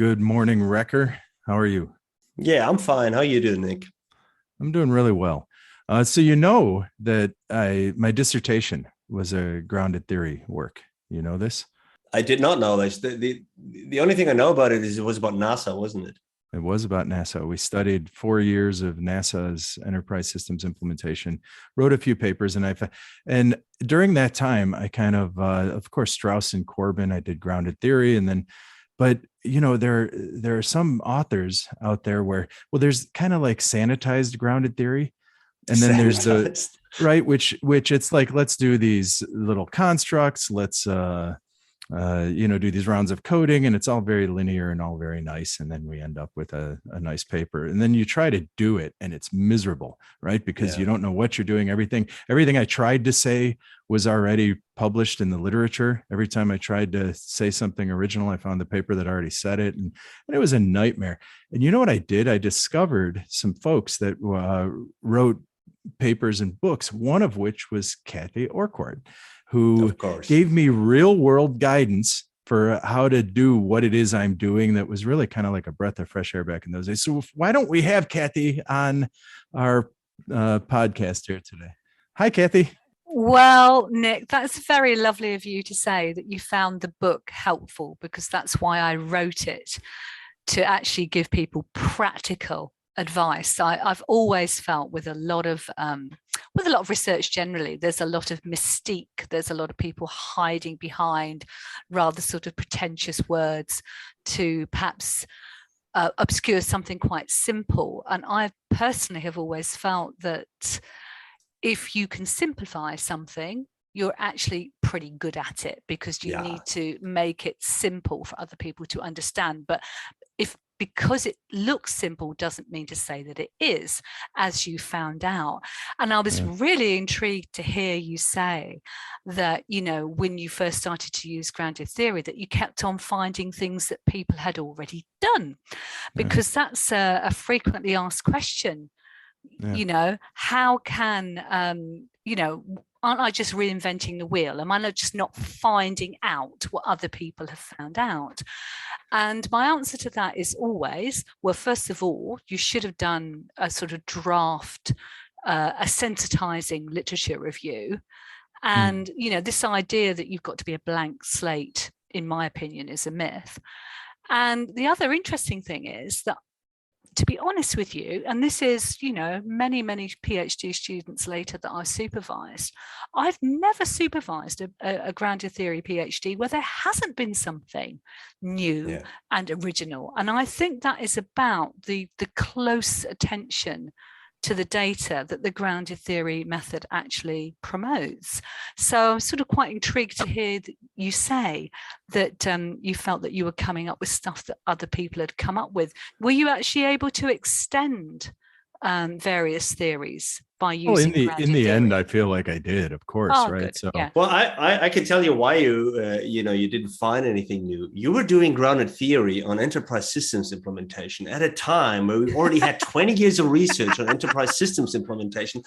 Good morning, Wrecker. How are you? Yeah, I'm fine. How you doing, Nick? I'm doing really well. So you know that I my dissertation was a grounded theory work. You know this? I did not know this. The only thing I know about it is it was about NASA, wasn't it? It was about NASA. We studied 4 years of NASA's enterprise systems implementation, wrote a few papers, and during that time, I kind of course, Strauss and Corbin. I did grounded theory, and then, but there are some authors out there where, well, there's kind of like sanitized grounded theory, and then there's the Sanitized. right, which it's like, let's do these little constructs, let's do these rounds of coding, and it's all very linear and all very nice, and then we end up with a nice paper, and then you try to do it and it's miserable, right? Because Yeah. you don't know what you're doing. Everything I tried to say was already published in the literature. Every time I tried to say something original, I found the paper that already said it, and it was a nightmare. And you know what I did? I discovered some folks that wrote papers and books, one of which was Cathy Urquhart, who Of course. gave me real world guidance for how to do what it is I'm doing. That was really kind of like a breath of fresh air back in those days. So why don't we have Cathy on our podcast here today? Hi, Cathy. Well, Nick, that's very lovely of you to say that you found the book helpful, because that's why I wrote it, to actually give people practical advice. I've always felt with a lot of research generally, there's a lot of mystique. There's a lot of people hiding behind rather sort of pretentious words to perhaps obscure something quite simple. And I personally have always felt that if you can simplify something, you're actually pretty good at it, because you need to make it simple for other people to understand. But because it looks simple doesn't mean to say that it is, as you found out. And I was really intrigued to hear you say that, when you first started to use grounded theory, that you kept on finding things that people had already done, because that's a frequently asked question. How can aren't I just reinventing the wheel? Am I not just not finding out what other people have found out? And my answer to that is always, well, first of all, you should have done a sort of draft, a sensitizing literature review. And this idea that you've got to be a blank slate, in my opinion, is a myth. And the other interesting thing is that, to be honest with you, and this is, many, many PhD students later that I've supervised, I've never supervised a grounded theory PhD where there hasn't been something new and original. And I think that is about the close attention to the data that the grounded theory method actually promotes. So I'm sort of quite intrigued to hear that you say that you felt that you were coming up with stuff that other people had come up with. Were you actually able to extend various theories by Oh, in using the in grounded the end, theory? I feel like I did, of course, Oh, right? good. So Yeah. Well, I can tell you why you didn't find anything new. You were doing grounded theory on enterprise systems implementation at a time where we already had 20 years of research on enterprise systems implementation,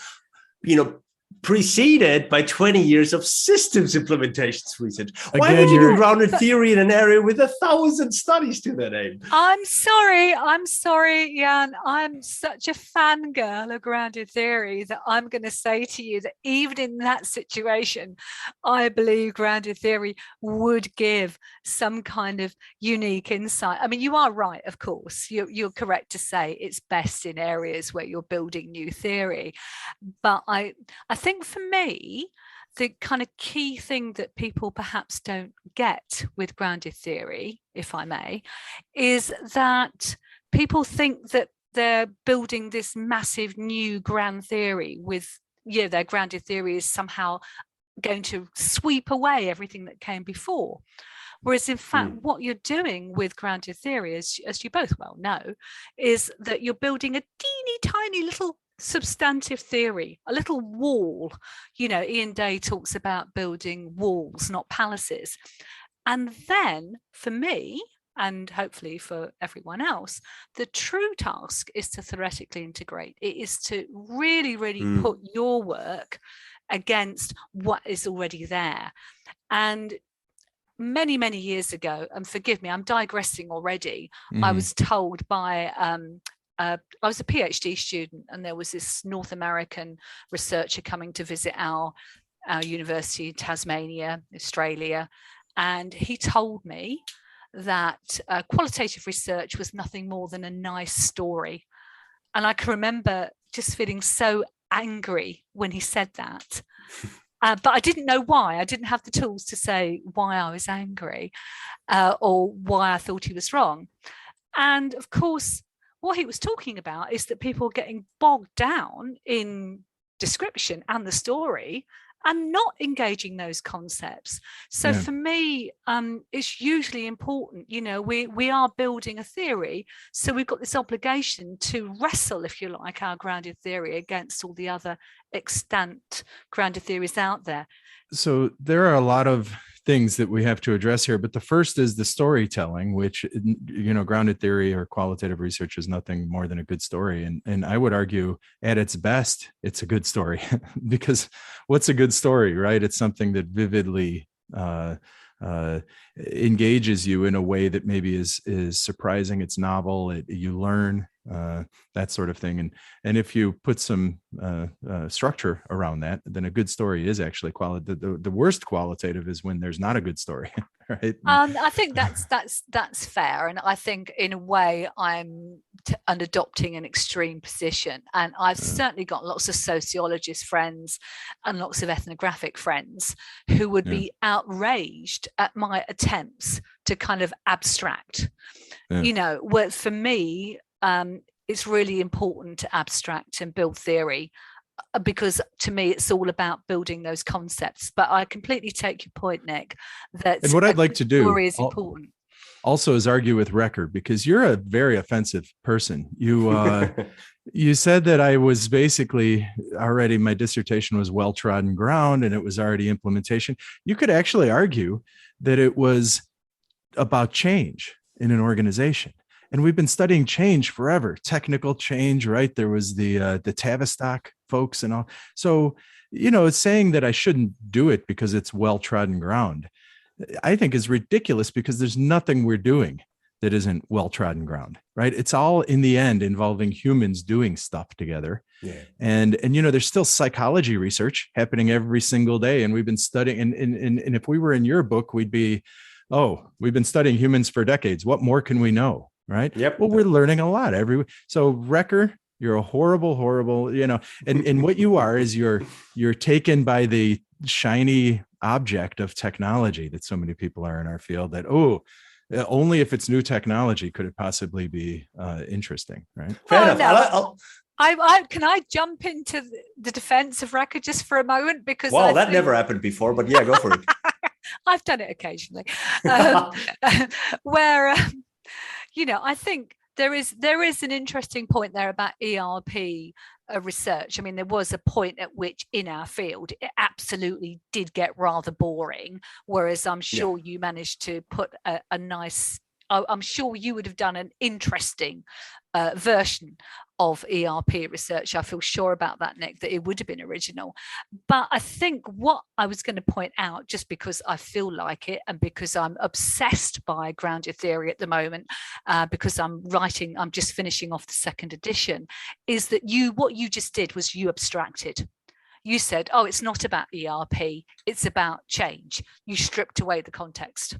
you know, preceded by 20 years of systems implementations research. Why would again, you do you're grounded theory in an area with 1,000 studies to that aim? I'm sorry, Jan. I'm such a fangirl of grounded theory that I'm going to say to you that even in that situation, I believe grounded theory would give some kind of unique insight. I mean, you are right, of course. You're correct to say it's best in areas where you're building new theory. But I think for me, the kind of key thing that people perhaps don't get with grounded theory, if I may, is that people think that they're building this massive new grand theory with, their grounded theory is somehow going to sweep away everything that came before. Whereas in fact, what you're doing with grounded theory, as you both well know, is that you're building a teeny tiny little substantive theory, a little wall. Ian Day talks about building walls, not palaces. And then for me, and hopefully for everyone else, the true task is to theoretically integrate. It is to really, really put your work against what is already there. And many, many years ago, and forgive me, I'm digressing already. I Mhm. was told by, I was a PhD student, and there was this North American researcher coming to visit our university in Tasmania, Australia. And he told me that qualitative research was nothing more than a nice story. And I can remember just feeling so angry when he said that. But I didn't know why. I didn't have the tools to say why I was angry or why I thought he was wrong. And of course, what he was talking about is that people are getting bogged down in description and the story and not engaging those concepts. So Yeah. for me, it's usually important, we are building a theory. So we've got this obligation to wrestle, if you like, our grounded theory against all the other extant grounded theories out there. So there are a lot of things that we have to address here, but the first is the storytelling, which, grounded theory or qualitative research is nothing more than a good story. And I would argue at its best, it's a good story because what's a good story, right? It's something that vividly engages you in a way that maybe is surprising. It's novel. You learn that sort of thing. And if you put some structure around that, then a good story is actually qualitative. The worst qualitative is when there's not a good story, right? I think that's fair, and I think in a way I'm adopting an extreme position. And I've certainly got lots of sociologist friends and lots of ethnographic friends who would be outraged at my attempts to kind of abstract. Where for me, it's really important to abstract and build theory, because to me it's all about building those concepts. But I completely take your point, Nick, that and what I'd like to do is important. Also is argue with Recker, because you're a very offensive person. You said that I was basically already, my dissertation was well-trodden ground and it was already implementation. You could actually argue that it was about change in an organization. And we've been studying change forever, technical change, right? There was the Tavistock folks and all. So, it's saying that I shouldn't do it because it's well-trodden ground, I think is ridiculous, because there's nothing we're doing that isn't well-trodden ground, right? It's all in the end involving humans doing stuff together. Yeah. And there's still psychology research happening every single day. And we've been studying, and if we were in your book, we'd be, we've been studying humans for decades. What more can we know? Right. Yep. Well, we're learning a lot so Recker, you're a horrible, and what you are is you're taken by the shiny object of technology that so many people are in our field, that, only if it's new technology could it possibly be interesting. Right. Fair enough. No. Can I jump into the defense of Recker just for a moment? Because that never happened before, but yeah, go for it. I've done it occasionally. Where I think there is an interesting point there about ERP research. I mean, there was a point at which in our field it absolutely did get rather boring, whereas I'm sure you managed to put a nice, I'm sure you would have done an interesting version of ERP research. I feel sure about that, Nick, that it would have been original. But I think what I was going to point out, just because I feel like it and because I'm obsessed by grounded theory at the moment, because I'm just finishing off the second edition, is that what you just did was you abstracted. You said, it's not about ERP, it's about change. You stripped away the context.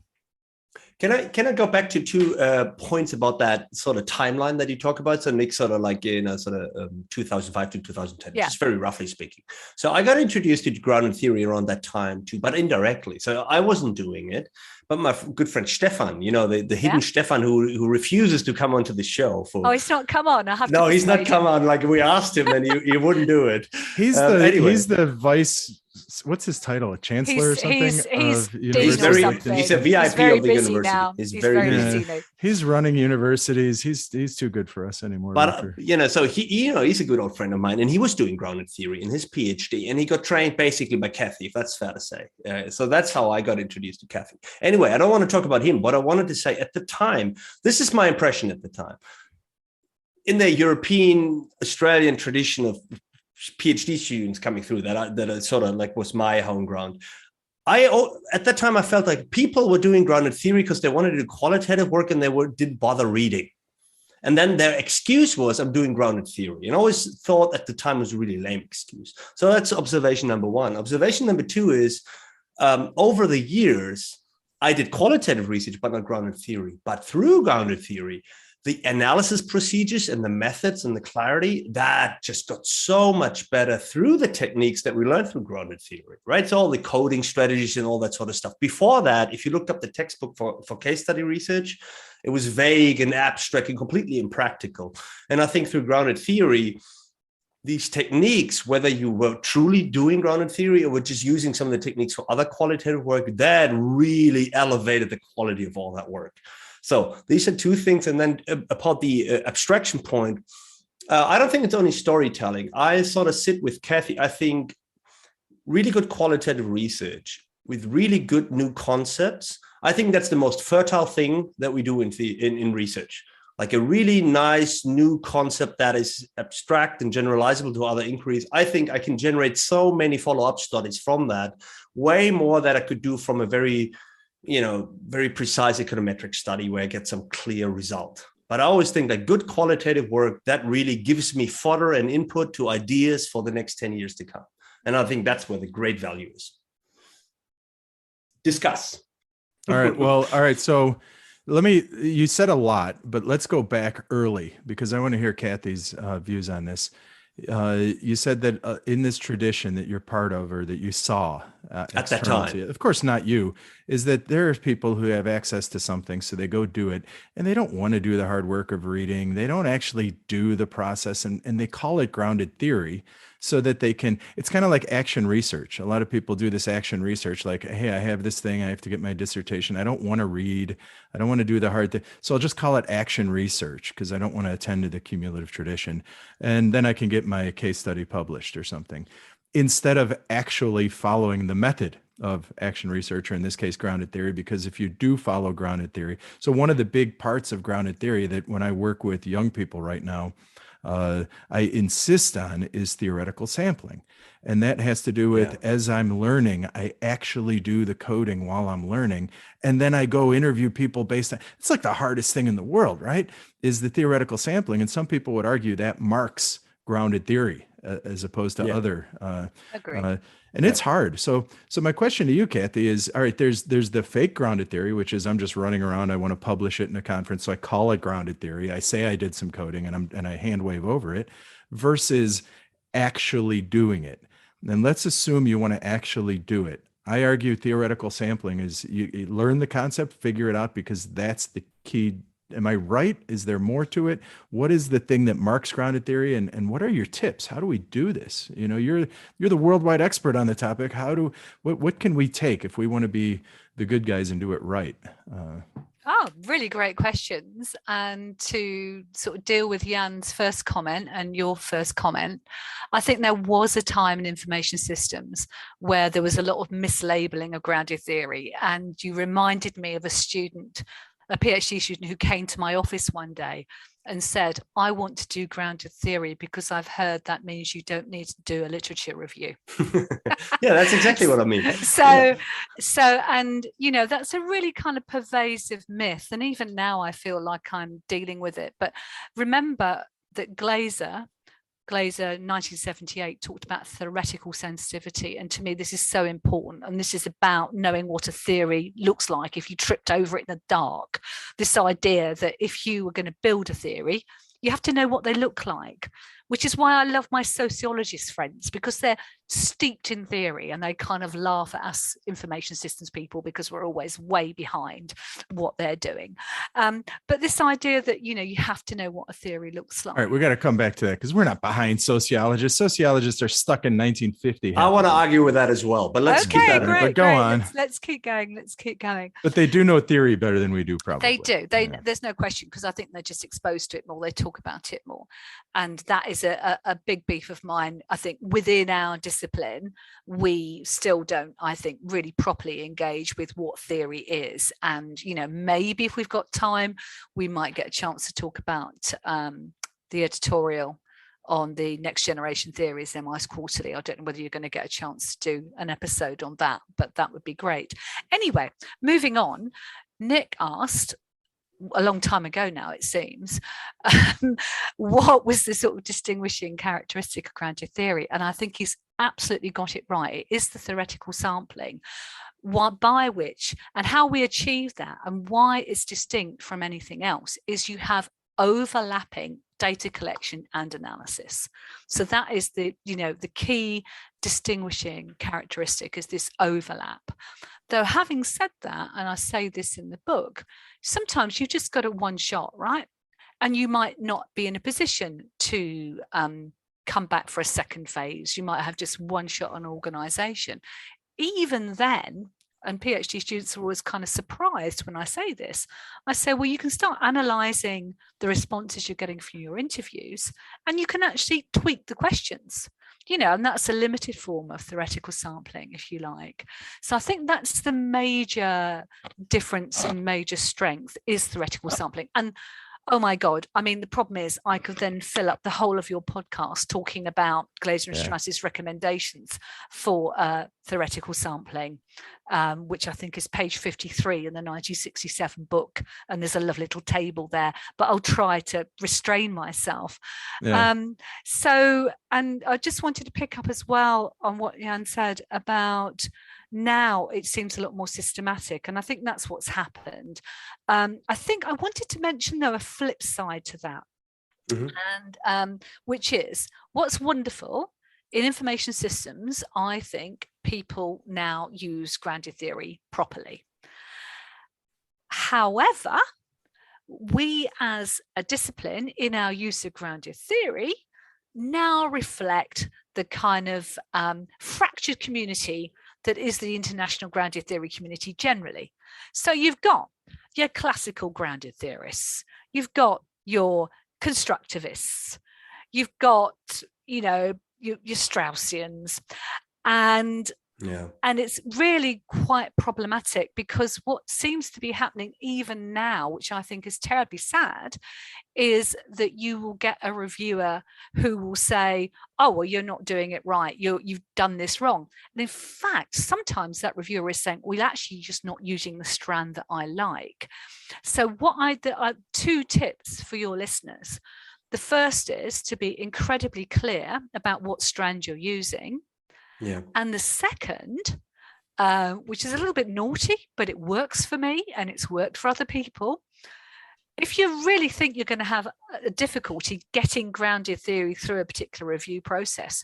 Can I go back to two points about that sort of timeline that you talk about? So Nick, sort of like 2005 to 2010, just very roughly speaking. So I got introduced to grounded theory around that time too, but indirectly. So I wasn't doing it, but my good friend Stefan, the hidden Stefan who refuses to come onto the show. He's not come on. No, he's not come on. Like we asked him, and he wouldn't do it. He's the vice. What's his title? A chancellor or something? He's a VIP of the university. Now. He's very busy. He's running universities. He's too good for us anymore. But so he's a good old friend of mine, and he was doing grounded theory in his PhD, and he got trained basically by Cathy, if that's fair to say. So that's how I got introduced to Cathy. Anyway, I don't want to talk about him. What I wanted to say at the time, this is my impression at the time. In the European, Australian tradition of PhD students coming through that are sort of like was my home ground. At that time, I felt like people were doing grounded theory because they wanted to do qualitative work and didn't bother reading. And then their excuse was, I'm doing grounded theory. And I always thought at the time it was a really lame excuse. So that's observation number one. Observation number two is, over the years, I did qualitative research, but not grounded theory. But through grounded theory, the analysis procedures and the methods and the clarity, that just got so much better through the techniques that we learned through grounded theory, right? So all the coding strategies and all that sort of stuff. Before that, if you looked up the textbook for case study research, it was vague and abstract and completely impractical. And I think through grounded theory, these techniques, whether you were truly doing grounded theory or were just using some of the techniques for other qualitative work, that really elevated the quality of all that work. So these are two things. And then about the abstraction point, I don't think it's only storytelling. I sort of sit with Cathy. I think really good qualitative research with really good new concepts, I think that's the most fertile thing that we do in research. Like a really nice new concept that is abstract and generalizable to other inquiries. I think I can generate so many follow-up studies from that, way more that I could do from a very precise econometric study where I get some clear result. But I always think that good qualitative work, that really gives me fodder and input to ideas for the next 10 years to come. And I think that's where the great value is. Discuss. All right. Well, all right. So you said a lot, but let's go back early because I want to hear Cathy's views on this. You said that in this tradition that you're part of or that you saw at that time, of course, not you, is that there are people who have access to something. So they go do it and they don't want to do the hard work of reading. They don't actually do the process and they call it grounded theory so that they can, it's kind of like action research. A lot of people do this action research like, hey, I have this thing. I have to get my dissertation. I don't want to read. I don't want to do the hard thing. So I'll just call it action research because I don't want to attend to the cumulative tradition. And then I can get my case study published or something instead of actually following the method of action research, or in this case, grounded theory, because if you do follow grounded theory, so one of the big parts of grounded theory that when I work with young people right now, I insist on is theoretical sampling. And that has to do with as I'm learning, I actually do the coding while I'm learning. And then I go interview people based on, it's like the hardest thing in the world, right? Is the theoretical sampling. And some people would argue that marks grounded theory as opposed to other. And it's hard. So my question to you, Cathy, is, all right, there's the fake grounded theory, which is I'm just running around. I want to publish it in a conference. So I call it grounded theory. I say I did some coding and I hand wave over it versus actually doing it. And let's assume you want to actually do it. I argue theoretical sampling is you learn the concept, figure it out, because that's the key. Am I right? Is there more to it? What is the thing that marks grounded theory, and what are your tips? How do we do this? You know, you're the worldwide expert on the topic. What can we take if we want to be the good guys and do it right? Really great questions. And to sort of deal with Jan's first comment and your first comment, I think there was a time in information systems where there was a lot of mislabeling of grounded theory. And you reminded me of a PhD student who came to my office one day and said, I want to do grounded theory because I've heard that means you don't need to do a literature review. Yeah, that's exactly what I mean. And that's a really kind of pervasive myth. And even now I feel like I'm dealing with it. But remember that Glaser 1978 talked about theoretical sensitivity, and to me this is so important, and this is about knowing what a theory looks like if you tripped over it in the dark. This idea that if you were going to build a theory, you have to know what they look like, which is why I love my sociologist friends, because they're steeped in theory and they kind of laugh at us information systems people because we're always way behind what they're doing. But this idea that, you have to know what a theory looks like. All right, we got to come back to that because we're not behind sociologists. Sociologists are stuck in 1950. I want to argue with that as well, but let's keep that. Great, but go on. Let's keep going. Let's keep going. But they do know theory better than we do, probably. They do. There's no question, because I think they're just exposed to it more. They talk about it more. And that is a big beef of mine. I think within our discipline, we still don't, I think, really properly engage with what theory is. And, maybe if we've got time, we might get a chance to talk about the editorial on the next generation theories, MI's quarterly. I don't know whether you're going to get a chance to do an episode on that, but that would be great. Anyway, moving on, Nick asked, a long time ago now, it seems, what was the sort of distinguishing characteristic of grounded theory? And I think he's absolutely got it right. It is the theoretical sampling, by which, and how we achieve that and why it's distinct from anything else is you have overlapping data collection and analysis. So that is the key distinguishing characteristic, is this overlap. Though having said that, and I say this in the book, sometimes you just got a one shot, right? And you might not be in a position to come back for a second phase. You might have just one shot on organization. Even then, and PhD students are always kind of surprised when I say this, I say, well, you can start analysing the responses you're getting from your interviews, and you can actually tweak the questions, and that's a limited form of theoretical sampling, if you like. So I think that's the major difference and major strength, is theoretical sampling. And oh my God, I mean, the problem is I could then fill up the whole of your podcast talking about Glaser and Strauss's recommendations for theoretical sampling, which I think is page 53 in the 1967 book. And there's a lovely little table there, but I'll try to restrain myself. And I just wanted to pick up as well on what Jan said about, now it seems a lot more systematic, and I think that's what's happened. I think I wanted to mention, though, a flip side to that, and which is what's wonderful in information systems. I think people now use grounded theory properly. However, we as a discipline in our use of grounded theory now reflect the kind of fractured community that is the international grounded theory community generally. So you've got your classical grounded theorists, you've got your constructivists, you've got, your Straussians, and it's really quite problematic, because what seems to be happening even now, which I think is terribly sad, is that you will get a reviewer who will say, oh, well, you're not doing it right, you've done this wrong. And in fact, sometimes that reviewer is saying, well, actually just not using the strand that I like. So two tips for your listeners. The first is to be incredibly clear about what strand you're using. And the second, which is a little bit naughty, but it works for me and it's worked for other people. If you really think you're going to have a difficulty getting grounded theory through a particular review process,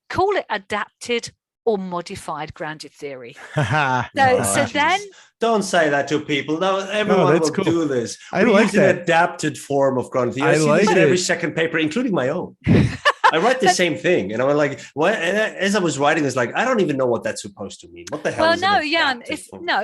call it adapted or modified grounded theory. Then don't say that to people. No, everyone will do this. I like that. An adapted form of grounded theory. I see this in every second paper, including my own. I write the same thing, and I'm like, what? And as I was writing, it's like, I don't even know what that's supposed to mean. What the hell? Well, is no, Jan,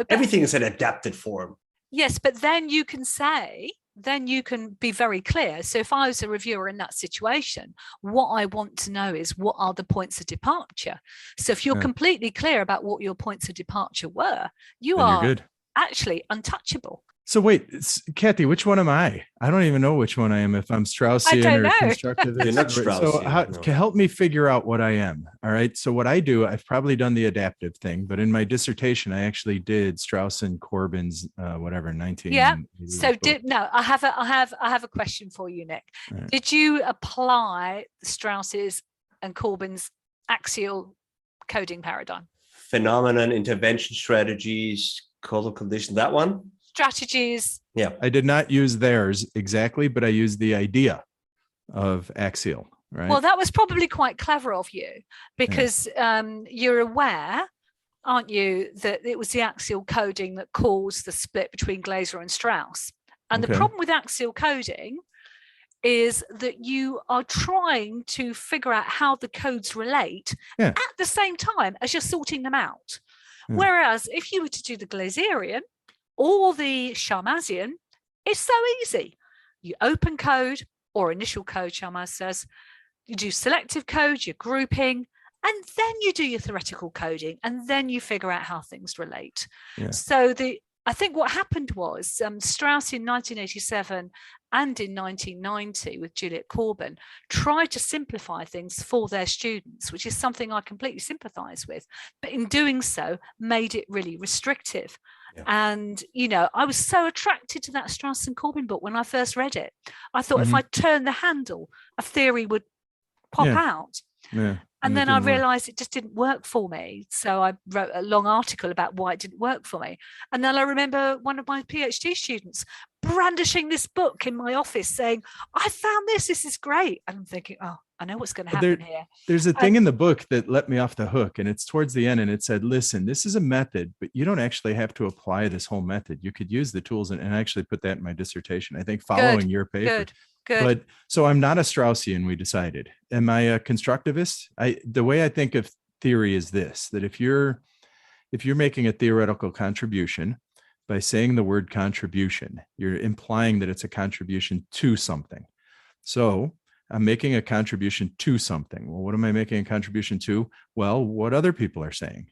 everything is an adapted form. Yes, but then you can say, then you can be very clear. So if I was a reviewer in that situation, what I want to know is, what are the points of departure? So if you're completely clear about what your points of departure were, you are actually untouchable. So wait, Cathy, which one am I? I don't even know which one I am, if I'm Straussian or constructivist. You're not Straussian. So help me figure out what I am. All right. So what I do, I've probably done the adaptive thing, but in my dissertation, I actually did Strauss and Corbin's 19. Yeah. So I have a question for you, Nick. Right. Did you apply Strauss's and Corbin's axial coding paradigm? Phenomenon, intervention strategies, causal condition, that one? Strategies. Yeah, I did not use theirs exactly, but I used the idea of axial, right? Well, that was probably quite clever of you, because you're aware, aren't you, that it was the axial coding that caused the split between Glaser and Strauss. And the problem with axial coding is that you are trying to figure out how the codes relate at the same time as you're sorting them out. Whereas if you were to do the Glaserian or the Sharmazian, it's so easy. You open code, or initial code, Sharmaz says, you do selective code, you're grouping, and then you do your theoretical coding, and then you figure out how things relate. So the I think what happened was Strauss in 1987 and in 1990 with Juliet Corbin tried to simplify things for their students, which is something I completely sympathize with. But in doing so, made it really restrictive. Yeah. And, you know, I was so attracted to that Strauss and Corbin book when I first read it. I thought if I turned the handle, a theory would pop out. Yeah. And then I realized it just didn't work for me. So I wrote a long article about why it didn't work for me. And then I remember one of my PhD students brandishing this book in my office saying, I found this is great. And I'm thinking, oh, I know what's going to happen here. There's a thing in the book that let me off the hook, and it's towards the end, and it said, listen, this is a method, but you don't actually have to apply this whole method. You could use the tools, and I actually put that in my dissertation, I think, following your paper. Good. But so I'm not a Straussian, we decided. Am I a constructivist? The way I think of theory is this, that if you're making a theoretical contribution, by saying the word contribution, you're implying that it's a contribution to something. So I'm making a contribution to something. Well, what am I making a contribution to? Well, what other people are saying.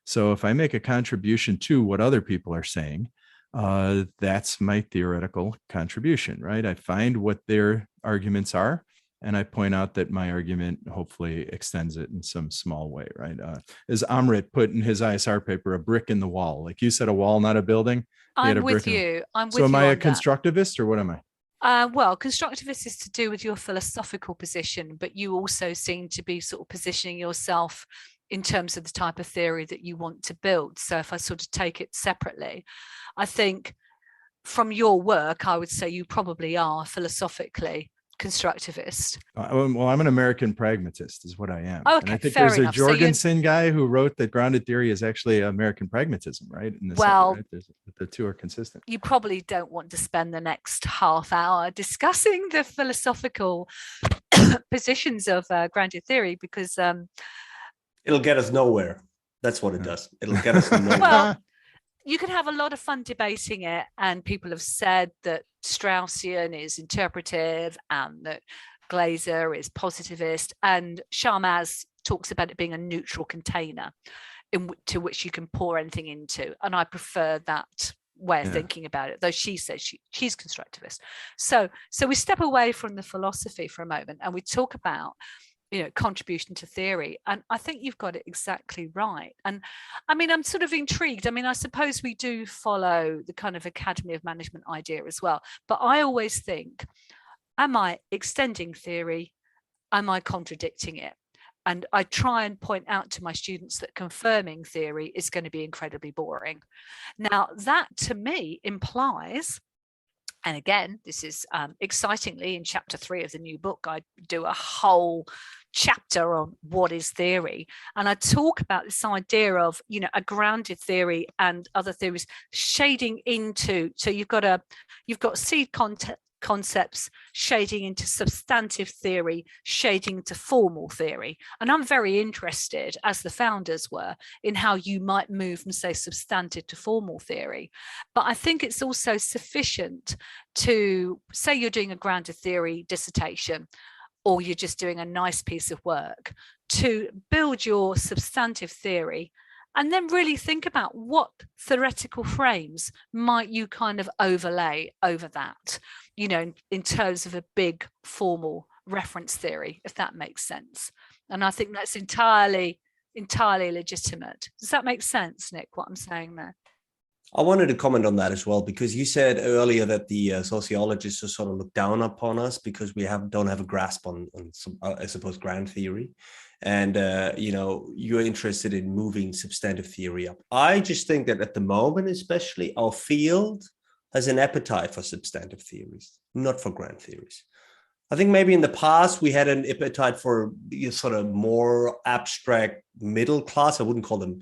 So if I make a contribution to what other people are saying, that's my theoretical contribution, right? I find what their arguments are, and I point out that my argument hopefully extends it in some small way, right? As Amrit put in his ISR paper, a brick in the wall. Like you said, a wall, not a building. I'm with you. So am I a constructivist or what am I? Well, constructivist is to do with your philosophical position, but you also seem to be sort of positioning yourself in terms of the type of theory that you want to build. So if I sort of take it separately, I think from your work, I would say you probably are philosophically constructivist. Well, I'm an American pragmatist is what I am. Okay, and I think fair there's enough. A Jorgensen guy who wrote that grounded theory is actually American pragmatism, right? Well, the two are consistent. You probably don't want to spend the next half hour discussing the philosophical positions of grounded theory because it'll get us nowhere. That's what it does. It'll get us nowhere. Well, you can have a lot of fun debating it, and people have said that Straussian is interpretive and that Glaser is positivist, and Sharmaz talks about it being a neutral container to which you can pour anything into, and I prefer that way of thinking about it, though she says she's constructivist. So we step away from the philosophy for a moment and we talk about contribution to theory. And I think you've got it exactly right. And I mean, I'm sort of intrigued. I mean, I suppose we do follow the kind of Academy of Management idea as well. But I always think, am I extending theory? Am I contradicting it? And I try and point out to my students that confirming theory is going to be incredibly boring. Now, that to me implies, and again, this is excitingly in chapter 3 of the new book, I do a whole chapter on what is theory. And I talk about this idea of, a grounded theory and other theories shading into, so you've got seed concepts shading into substantive theory, shading into formal theory. And I'm very interested, as the founders were, in how you might move from, say, substantive to formal theory. But I think it's also sufficient to say you're doing a grounded theory dissertation, or you're just doing a nice piece of work, to build your substantive theory and then really think about what theoretical frames might you kind of overlay over that, in terms of a big formal reference theory, if that makes sense. And I think that's entirely legitimate. Does that make sense, Nick, what I'm saying there? I wanted to comment on that as well, because you said earlier that the sociologists are sort of look down upon us because we don't have a grasp on some, I suppose, grand theory. And, you're interested in moving substantive theory up. I just think that at the moment, especially, our field has an appetite for substantive theories, not for grand theories. I think maybe in the past, we had an appetite for sort of more abstract middle class. I wouldn't call them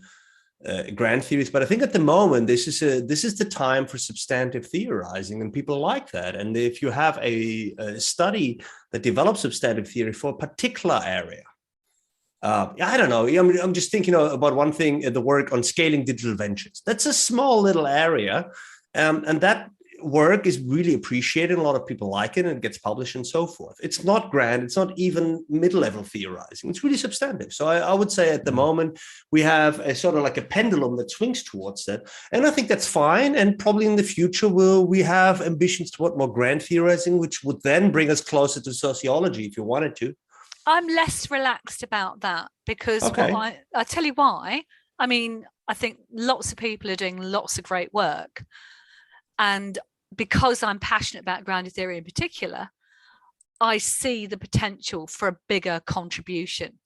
grand theories, but I think at the moment, this is the time for substantive theorizing, and people like that. And if you have a study that develops substantive theory for a particular area, I don't know. I'm just thinking about one thing, the work on scaling digital ventures. That's a small little area, and that work is really appreciated. A lot of people like it, and it gets published and so forth. It's not grand. It's not even mid-level theorizing. It's really substantive. So I would say at the moment we have a sort of like a pendulum that swings towards that. And I think that's fine. And probably in the future, we have ambitions toward more grand theorizing, which would then bring us closer to sociology if you wanted to. I'm less relaxed about that because I tell you why. I mean, I think lots of people are doing lots of great work. And because I'm passionate about grounded theory in particular, I see the potential for a bigger contribution.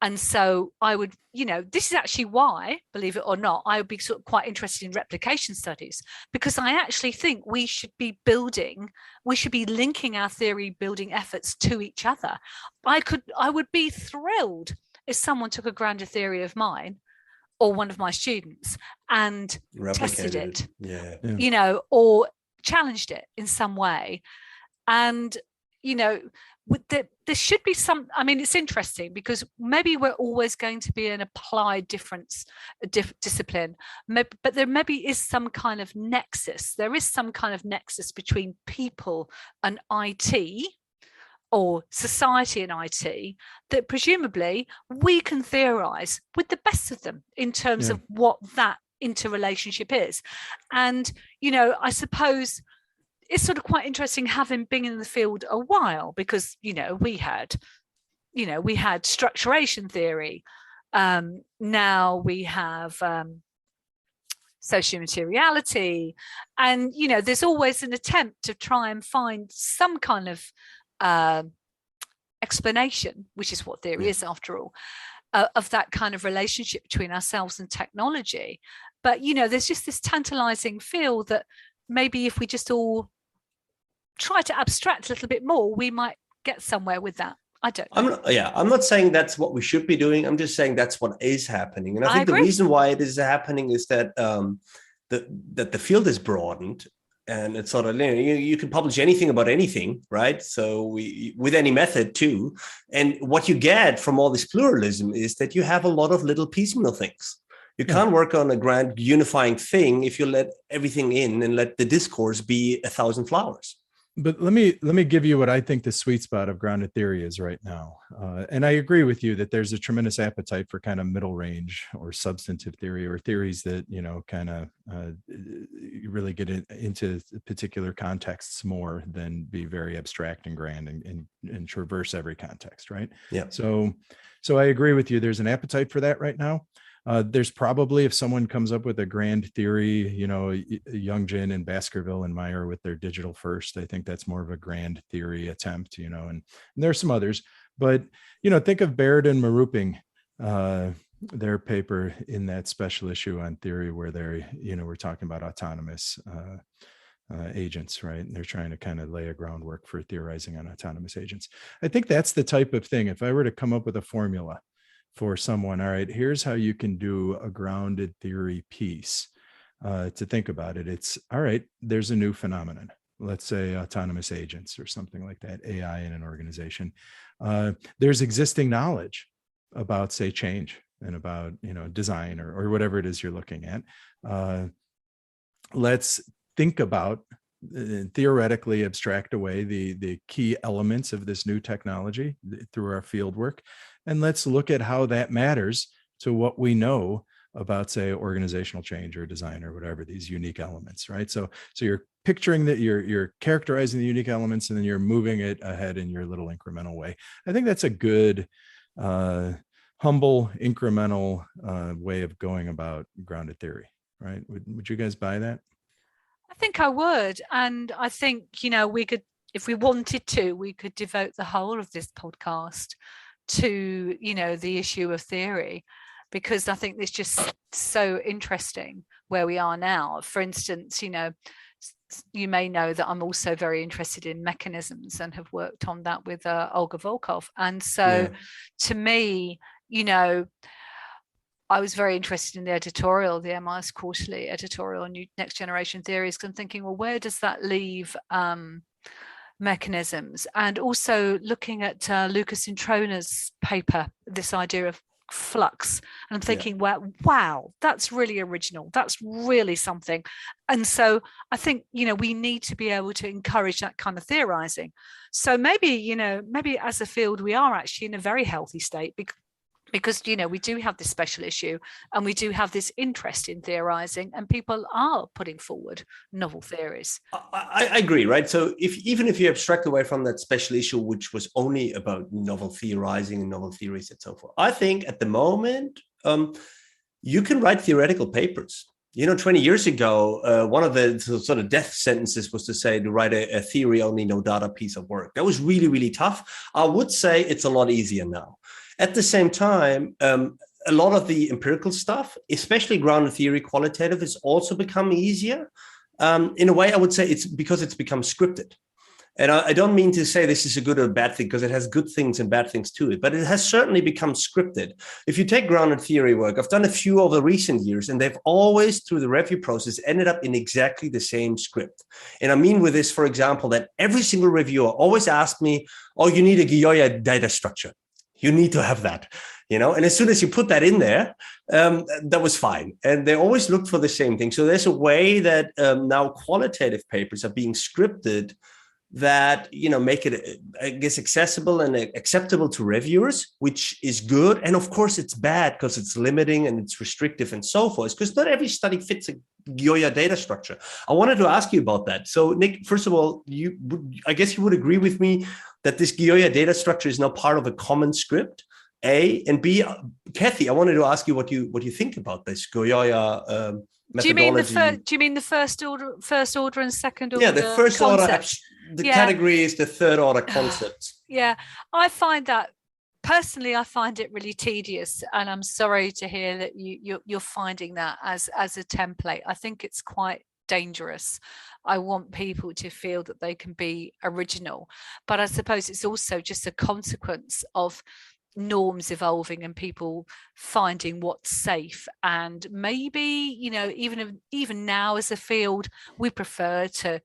And so I would, this is actually why, believe it or not, I would be sort of quite interested in replication studies, because I actually think we should be linking our theory building efforts to each other. I would be thrilled if someone took a grounded theory of mine or one of my students and tested it, or challenged it in some way. And, there should be some, it's interesting because maybe we're always going to be an applied discipline, but there maybe is some kind of nexus. There is some kind of nexus between people and IT, or society and IT, that presumably we can theorize with the best of them in terms of what that interrelationship is. And, I suppose it's sort of quite interesting having been in the field a while, because, we had structuration theory. Now we have social materiality. And, there's always an attempt to try and find some kind of explanation, which is what theory is after all, of that kind of relationship between ourselves and technology. But there's just this tantalizing feel that maybe if we just all try to abstract a little bit more, we might get somewhere with that. I don't know. I'm not saying that's what we should be doing. I'm just saying that's what is happening. And I think the reason why it is happening is that that the field is broadened. And it's sort of, you can publish anything about anything, right? So with any method too. And what you get from all this pluralism is that you have a lot of little piecemeal things. You can't work on a grand unifying thing if you let everything in and let the discourse be 1,000 flowers. But let me give you what I think the sweet spot of grounded theory is right now. And I agree with you that there's a tremendous appetite for kind of middle range or substantive theory, or theories that, kind of really get into particular contexts more than be very abstract and grand and traverse every context, right? Yeah. So I agree with you. There's an appetite for that right now. There's probably, if someone comes up with a grand theory, Youngjin and Baskerville and Meyer with their digital first, I think that's more of a grand theory attempt, and there are some others, but, think of Baird and Maruping, their paper in that special issue on theory where they're, we're talking about autonomous agents, right? And they're trying to kind of lay a groundwork for theorizing on autonomous agents. I think that's the type of thing. If I were to come up with a formula for someone, all right, here's how you can do a grounded theory piece, to think about it. It's all right, there's a new phenomenon, let's say autonomous agents or something like that, AI in an organization. There's existing knowledge about, say, change and about, design or whatever it is you're looking at. Let's think about, theoretically abstract away the key elements of this new technology through our field work. And let's look at how that matters to what we know about, say, organizational change or design or whatever, these unique elements, right? So you're picturing that you're characterizing the unique elements, and then you're moving it ahead in your little incremental way. I think that's a good, humble, incremental way of going about grounded theory, right? Would you guys buy that? I think I would. And I think, we could, if we wanted to, we could devote the whole of this podcast to, the issue of theory, because I think it's just so interesting where we are now. For instance, you may know that I'm also very interested in mechanisms and have worked on that with Olga Volkov. And so to me, I was very interested in the editorial, the MIS Quarterly editorial on Next Generation Theories. I'm thinking, well, where does that leave mechanisms? And also looking at Lucas Introna's paper, this idea of flux. And I'm thinking, well, wow, that's really original. That's really something. And so I think, we need to be able to encourage that kind of theorizing. So maybe, maybe as a field, we are actually in a very healthy state because we do have this special issue and we do have this interest in theorizing, and people are putting forward novel theories. I agree, right? So even if you abstract away from that special issue, which was only about novel theorizing and novel theories and so forth, I think at the moment, you can write theoretical papers. 20 years ago, one of the sort of death sentences was to write a theory only, no data piece of work. That was really, really tough. I would say it's a lot easier now. At the same time, a lot of the empirical stuff, especially grounded theory qualitative, has also become easier. In a way, I would say it's because it's become scripted. And I don't mean to say this is a good or bad thing, because it has good things and bad things to it, but it has certainly become scripted. If you take grounded theory work, I've done a few over recent years, and they've always, through the review process, ended up in exactly the same script. And I mean with this, for example, that every single reviewer always asked me, oh, you need a Gioia data structure. You need to have that, and as soon as you put that in there, that was fine. And they always looked for the same thing. So there's a way that now qualitative papers are being scripted that, make it, I guess, accessible and acceptable to reviewers, which is good. And of course, it's bad because it's limiting and it's restrictive and so forth, because not every study fits a Gioia data structure. I wanted to ask you about that. So, Nick, first of all, I guess you would agree with me that this Gioia data structure is now part of a common script, A, and B, Cathy, I wanted to ask you what you think about this Gioia methodology. Do you mean the first order and second order? Yeah, the first concept? order, category is the third order concept. Yeah, I find that personally, I find it really tedious, and I'm sorry to hear that you're finding that as a template. I think it's quite dangerous. I want people to feel that they can be original, but I suppose it's also just a consequence of norms evolving and people finding what's safe. And maybe, even now as a field, we prefer to,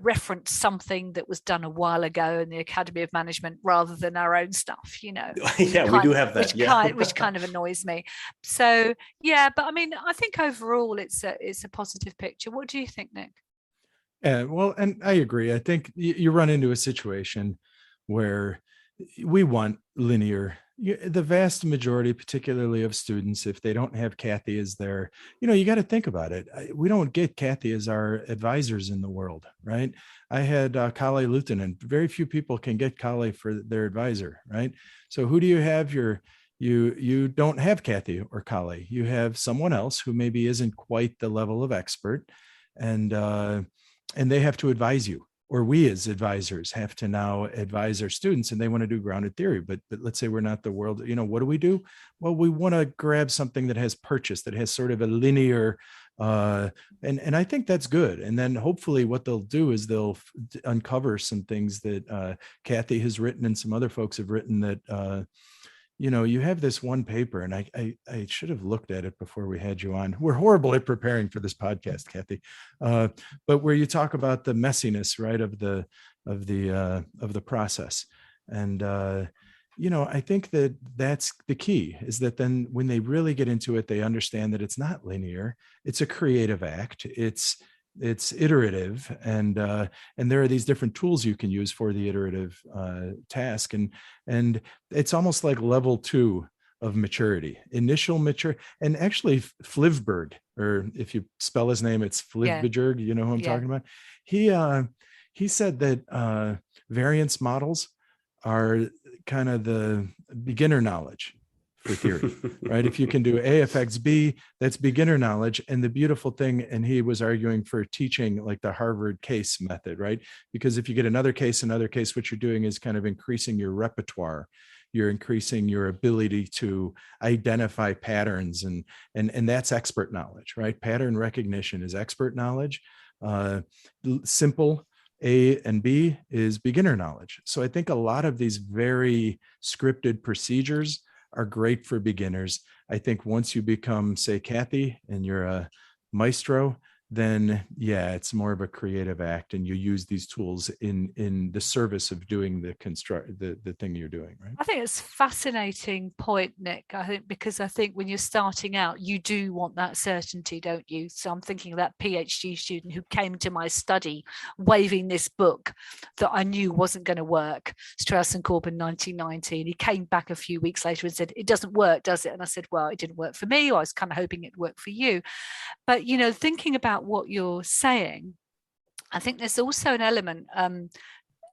reference something that was done a while ago in the Academy of Management rather than our own stuff, Yeah, we do have that. Which kind of annoys me. So, yeah, but I mean, I think overall it's a positive picture. What do you think, Nick? Yeah, well, and I agree. I think you run into a situation where we want linear. The vast majority, particularly of students, if they don't have Cathy as their, you got to think about it. We don't get Cathy as our advisors in the world, right? I had Kale Lieutenant. Very few people can get Kale for their advisor, right? So who do you have? You don't have Cathy or Kale. You have someone else who maybe isn't quite the level of expert, and they have to advise you. Or we as advisors have to now advise our students, and they want to do grounded theory, but let's say we're not the world, what do? Well, we want to grab something that has purchase, that has sort of a linear, and I think that's good. And then hopefully what they'll do is they'll uncover some things that Cathy has written and some other folks have written that, you have this one paper, and I should have looked at it before we had you on. We're horrible at preparing for this podcast, Cathy, but where you talk about the messiness, right, of the process, and I think that's the key, is that then when they really get into it, they understand that it's not linear, it's a creative act, it's iterative, and there are these different tools you can use for the iterative task, and it's almost like level 2 of maturity, initial mature. And actually Flivberg, or if you spell his name, it's Flivberg, you know who I'm talking about. He said that variance models are kind of the beginner knowledge for theory, right? If you can do A affects B, that's beginner knowledge. And the beautiful thing, and he was arguing for teaching like the Harvard case method, right? Because if you get another case, what you're doing is kind of increasing your repertoire. You're increasing your ability to identify patterns, and that's expert knowledge, right? Pattern recognition is expert knowledge. Simple A and B is beginner knowledge. So I think a lot of these very scripted procedures are great for beginners. I think once you become, say, Cathy, and you're a maestro, then yeah, it's more of a creative act, and you use these tools in the service of doing the thing you're doing, right? I think it's a fascinating point, Nick. I think because I think when you're starting out, you do want that certainty, don't you? So I'm thinking of that PhD student who came to my study waving this book that I knew wasn't going to work, Strauss and Corbin 1990. And he came back a few weeks later and said, "It doesn't work, does it?" And I said, "Well, it didn't work for me. I was kind of hoping it'd work for you." But, thinking about what you're saying, I think there's also an element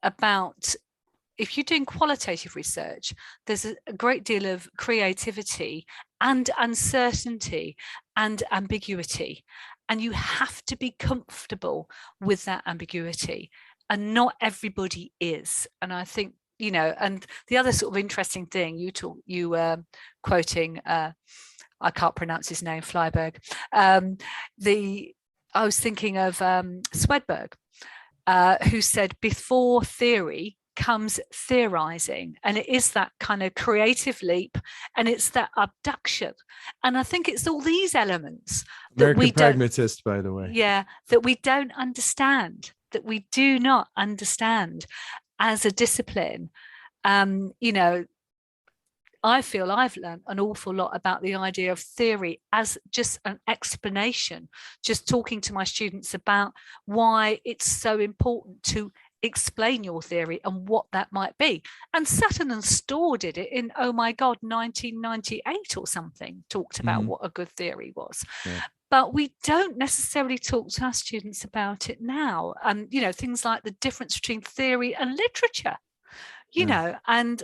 about if you're doing qualitative research, there's a great deal of creativity and uncertainty and ambiguity. And you have to be comfortable with that ambiguity. And not everybody is. And I think, and the other sort of interesting thing you were quoting, I can't pronounce his name, Flyberg. I was thinking of Swedberg, who said, before theory comes theorizing. And it is that kind of creative leap, and it's that abduction. And I think it's all these elements that American pragmatist, by the way. Yeah, that we don't understand, that we do not understand as a discipline. I feel I've learned an awful lot about the idea of theory as just an explanation, just talking to my students about why it's so important to explain your theory and what that might be. And Sutton and Storr did it in, 1998 or something, talked about what a good theory was. Yeah. But we don't necessarily talk to our students about it now. And, things like the difference between theory and literature, and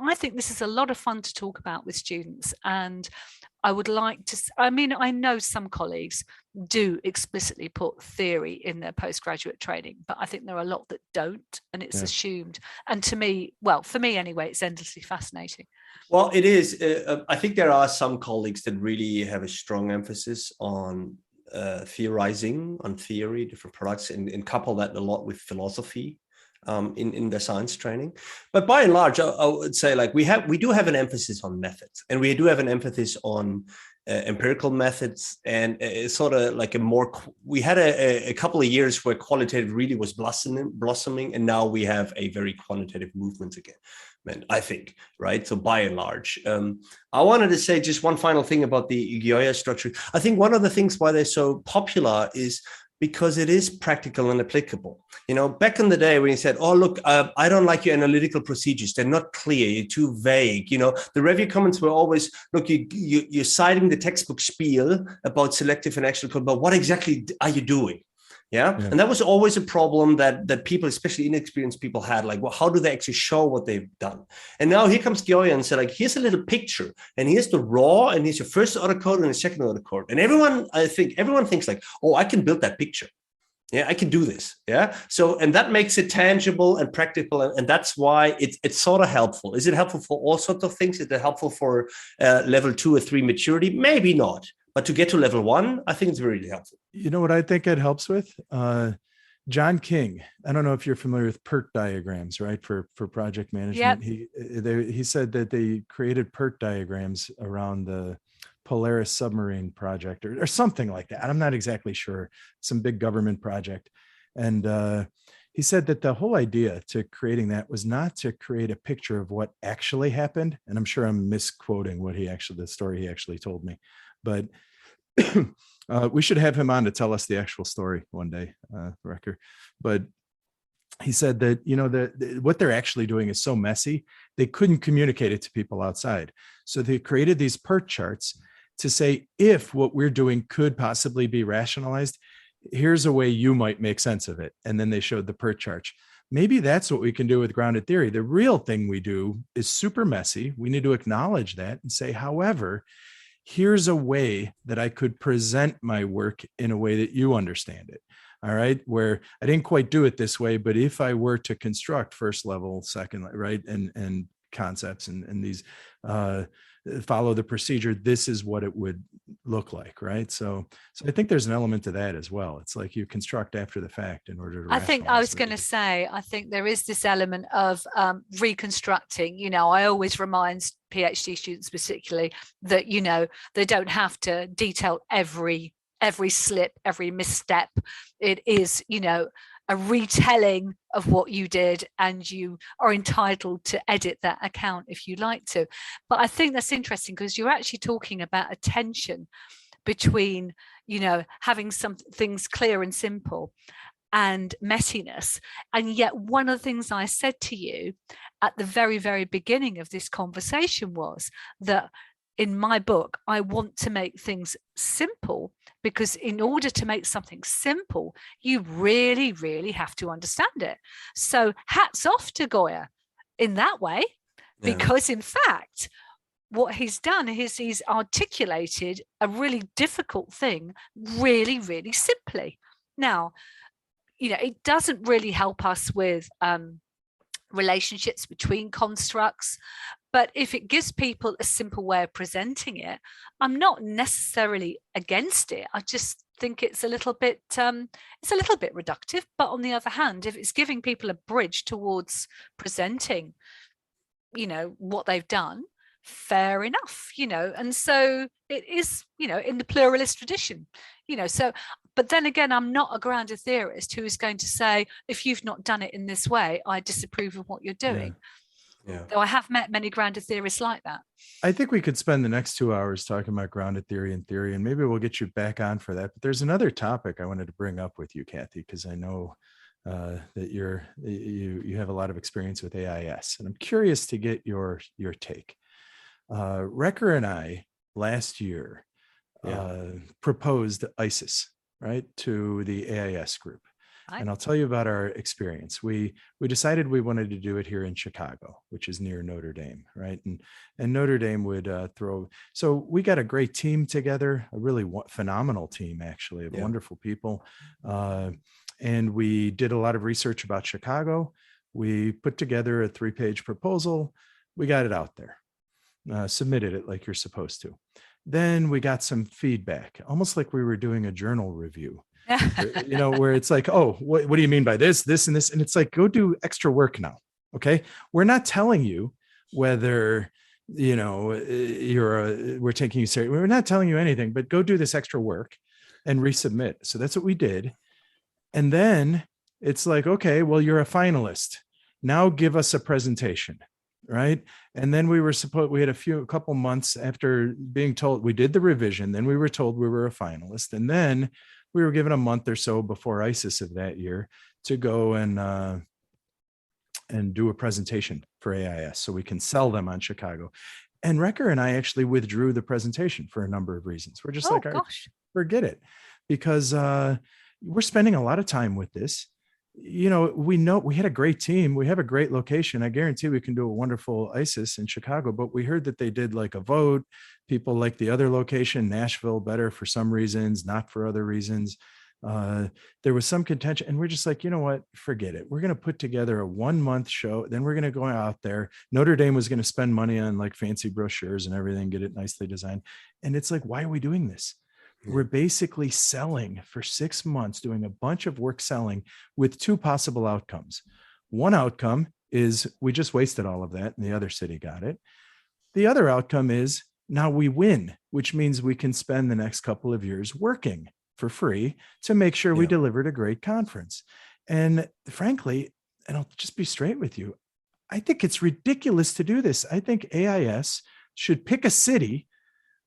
I think this is a lot of fun to talk about with students. And I would like to, I know some colleagues do explicitly put theory in their postgraduate training, but I think there are a lot that don't, and it's assumed. And to me, for me anyway, it's endlessly fascinating. Well, it is. I think there are some colleagues that really have a strong emphasis on theorizing, on theory, different products, and couple that a lot with philosophy. In the science training, but by and large, I would say we do have an emphasis on methods, and we do have an emphasis on empirical methods, and it's sort of like we had a couple of years where qualitative really was blossoming, and now we have a very quantitative movement again. I think, right? So by and large, I wanted to say just one final thing about the Gioia structure. I think one of the things why they're so popular is because it is practical and applicable. Back in the day when you said, "Oh, look, I don't like your analytical procedures. They're not clear. You're too vague." The review comments were always, "Look, you're citing the textbook spiel about selective and actual code, but what exactly are you doing?" Yeah. And that was always a problem that people, especially inexperienced people, had. How do they actually show what they've done? And now here comes Gioia and said, here's a little picture, and here's the raw, and here's your first order code and your second order code. And everyone thinks "Oh, I can build that picture. Yeah, I can do this." Yeah. So, and that makes it tangible and practical. And that's why it's sort of helpful. Is it helpful for all sorts of things? Is it helpful for level 2 or 3 maturity? Maybe not. But to get to level 1, I think it's really helpful. You know what I think it helps with? John King. I don't know if you're familiar with PERT diagrams, right? For project management. Yep. He said that they created PERT diagrams around the Polaris submarine project or something like that. I'm not exactly sure. Some big government project. And he said that the whole idea to creating that was not to create a picture of what actually happened. And I'm sure I'm misquoting the story he actually told me. But we should have him on to tell us the actual story one day, Recker. But he said that, what they're actually doing is so messy, they couldn't communicate it to people outside. So they created these PERT charts to say, if what we're doing could possibly be rationalized, here's a way you might make sense of it. And then they showed the PERT charts. Maybe that's what we can do with grounded theory. The real thing we do is super messy. We need to acknowledge that and say, however, here's a way that I could present my work in a way that you understand it. All right. Where I didn't quite do it this way, but if I were to construct first level, second, right. And concepts and these, follow the procedure, this is what it would look like. Right. So I think there's an element to that as well. It's like you construct after the fact in order to. I think I was going to say, I think there is this element of reconstructing. I always remind PhD students particularly that, they don't have to detail every every slip, every misstep. It is, a retelling of what you did, and you are entitled to edit that account if you like to. But I think that's interesting because you're actually talking about a tension between, having some things clear and simple and messiness. And yet one of the things I said to you at the very, very beginning of this conversation was that in my book, I want to make things simple, because in order to make something simple, you really, really have to understand it. So hats off to Goya in that way, because in fact, what he's done is he's articulated a really difficult thing really, really simply. Now, it doesn't really help us with relationships between constructs, but if it gives people a simple way of presenting it, I'm not necessarily against it. I just think it's a little bit reductive. But on the other hand, if it's giving people a bridge towards presenting, what they've done, fair enough, and so it is, in the pluralist tradition, so. But then again, I'm not a grounded theorist who is going to say, if you've not done it in this way, I disapprove of what you're doing. Yeah. Though I have met many grounded theorists like that. I think we could spend the next 2 hours talking about grounded theory, and maybe we'll get you back on for that. But there's another topic I wanted to bring up with you, Cathy, because I know that you have a lot of experience with AIS, and I'm curious to get your take. Recker and I last year proposed ISIS, right, to the AIS group. And I'll tell you about our experience. We decided we wanted to do it here in Chicago, which is near Notre Dame, right? And Notre Dame would throw. So we got a great team together, a really phenomenal team, actually, of wonderful people. And we did a lot of research about Chicago. We put together a 3-page proposal. We got it out there, submitted it like you're supposed to. Then we got some feedback, almost like we were doing a journal review. Where it's like, oh, what do you mean by this, and this? And it's like, go do extra work now. Okay. We're not telling you whether, we're taking you seriously. We're not telling you anything, but go do this extra work and resubmit. So that's what we did. And then it's like, okay, well, you're a finalist. Now give us a presentation. Right. And then we had a couple months after being told, we did the revision. Then we were told we were a finalist. And then we were given a month or so before ISIS of that year to go and do a presentation for AIS so we can sell them on Chicago. And Recker and I actually withdrew the presentation for a number of reasons. We're just forget it, because we're spending a lot of time with this. We know we had a great team. We have a great location. I guarantee we can do a wonderful ISIS in Chicago, but we heard that they did like a vote. People like the other location, Nashville, better for some reasons, not for other reasons. There was some contention, and we're just like, you know what, forget it. We're going to put together a 1-month show. Then we're going to go out there. Notre Dame was going to spend money on like fancy brochures and everything, get it nicely designed. And it's like, why are we doing this? We're basically selling for 6 months, doing a bunch of work selling with 2 possible outcomes. One outcome is we just wasted all of that and the other city got it. The other outcome is now we win, which means we can spend the next couple of years working for free to make sure we delivered a great conference. And frankly, and I'll just be straight with you, I think it's ridiculous to do this. I think AIS should pick a city,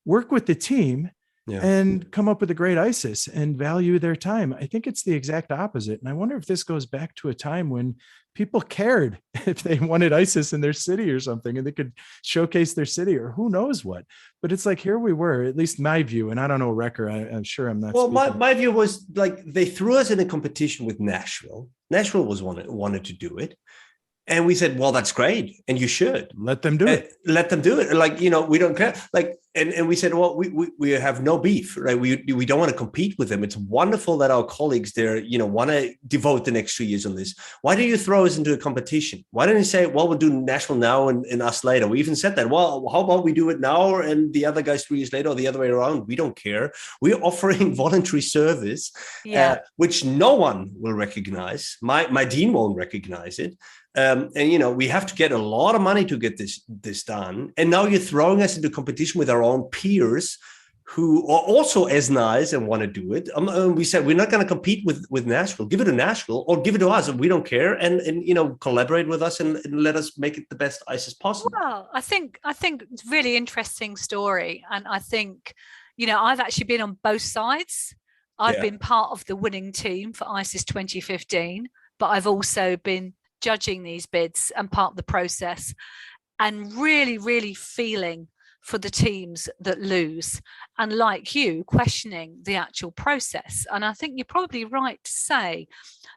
work with the team, and come up with a great ISIS and value their time. I think it's the exact opposite. And I wonder if this goes back to a time when people cared if they wanted ISIS in their city or something, and they could showcase their city or who knows what. But it's like, here we were, at least my view, and I don't know, Recker, I'm sure I'm not. Well, my view was like, they threw us in a competition with Nashville. Nashville wanted to do it. And we said, well, that's great. And you should let them do it. Let them do it. Like, we don't care. Like, and we said, well, we have no beef, right? We don't want to compete with them. It's wonderful that our colleagues there, want to devote the next 2 years on this. Why do you throw us into a competition? Why don't you say, well, we'll do Nashville now and us later? We even said that. Well, how about we do it now and the other guys 3 years later, or the other way around? We don't care. We're offering voluntary service, which no one will recognize. My dean won't recognize it. And we have to get a lot of money to get this done. And now you're throwing us into competition with our own peers who are also as nice and want to do it. We said we're not going to compete with Nashville. Give it to Nashville or give it to us. We don't care, and collaborate with us and let us make it the best ice as possible. Well, I think it's a really interesting story, and I think I've actually been on both sides. I've been part of the winning team for ICES 2015, but I've also been judging these bids and part of the process, and really, really feeling for the teams that lose, and like you, questioning the actual process. And I think you're probably right to say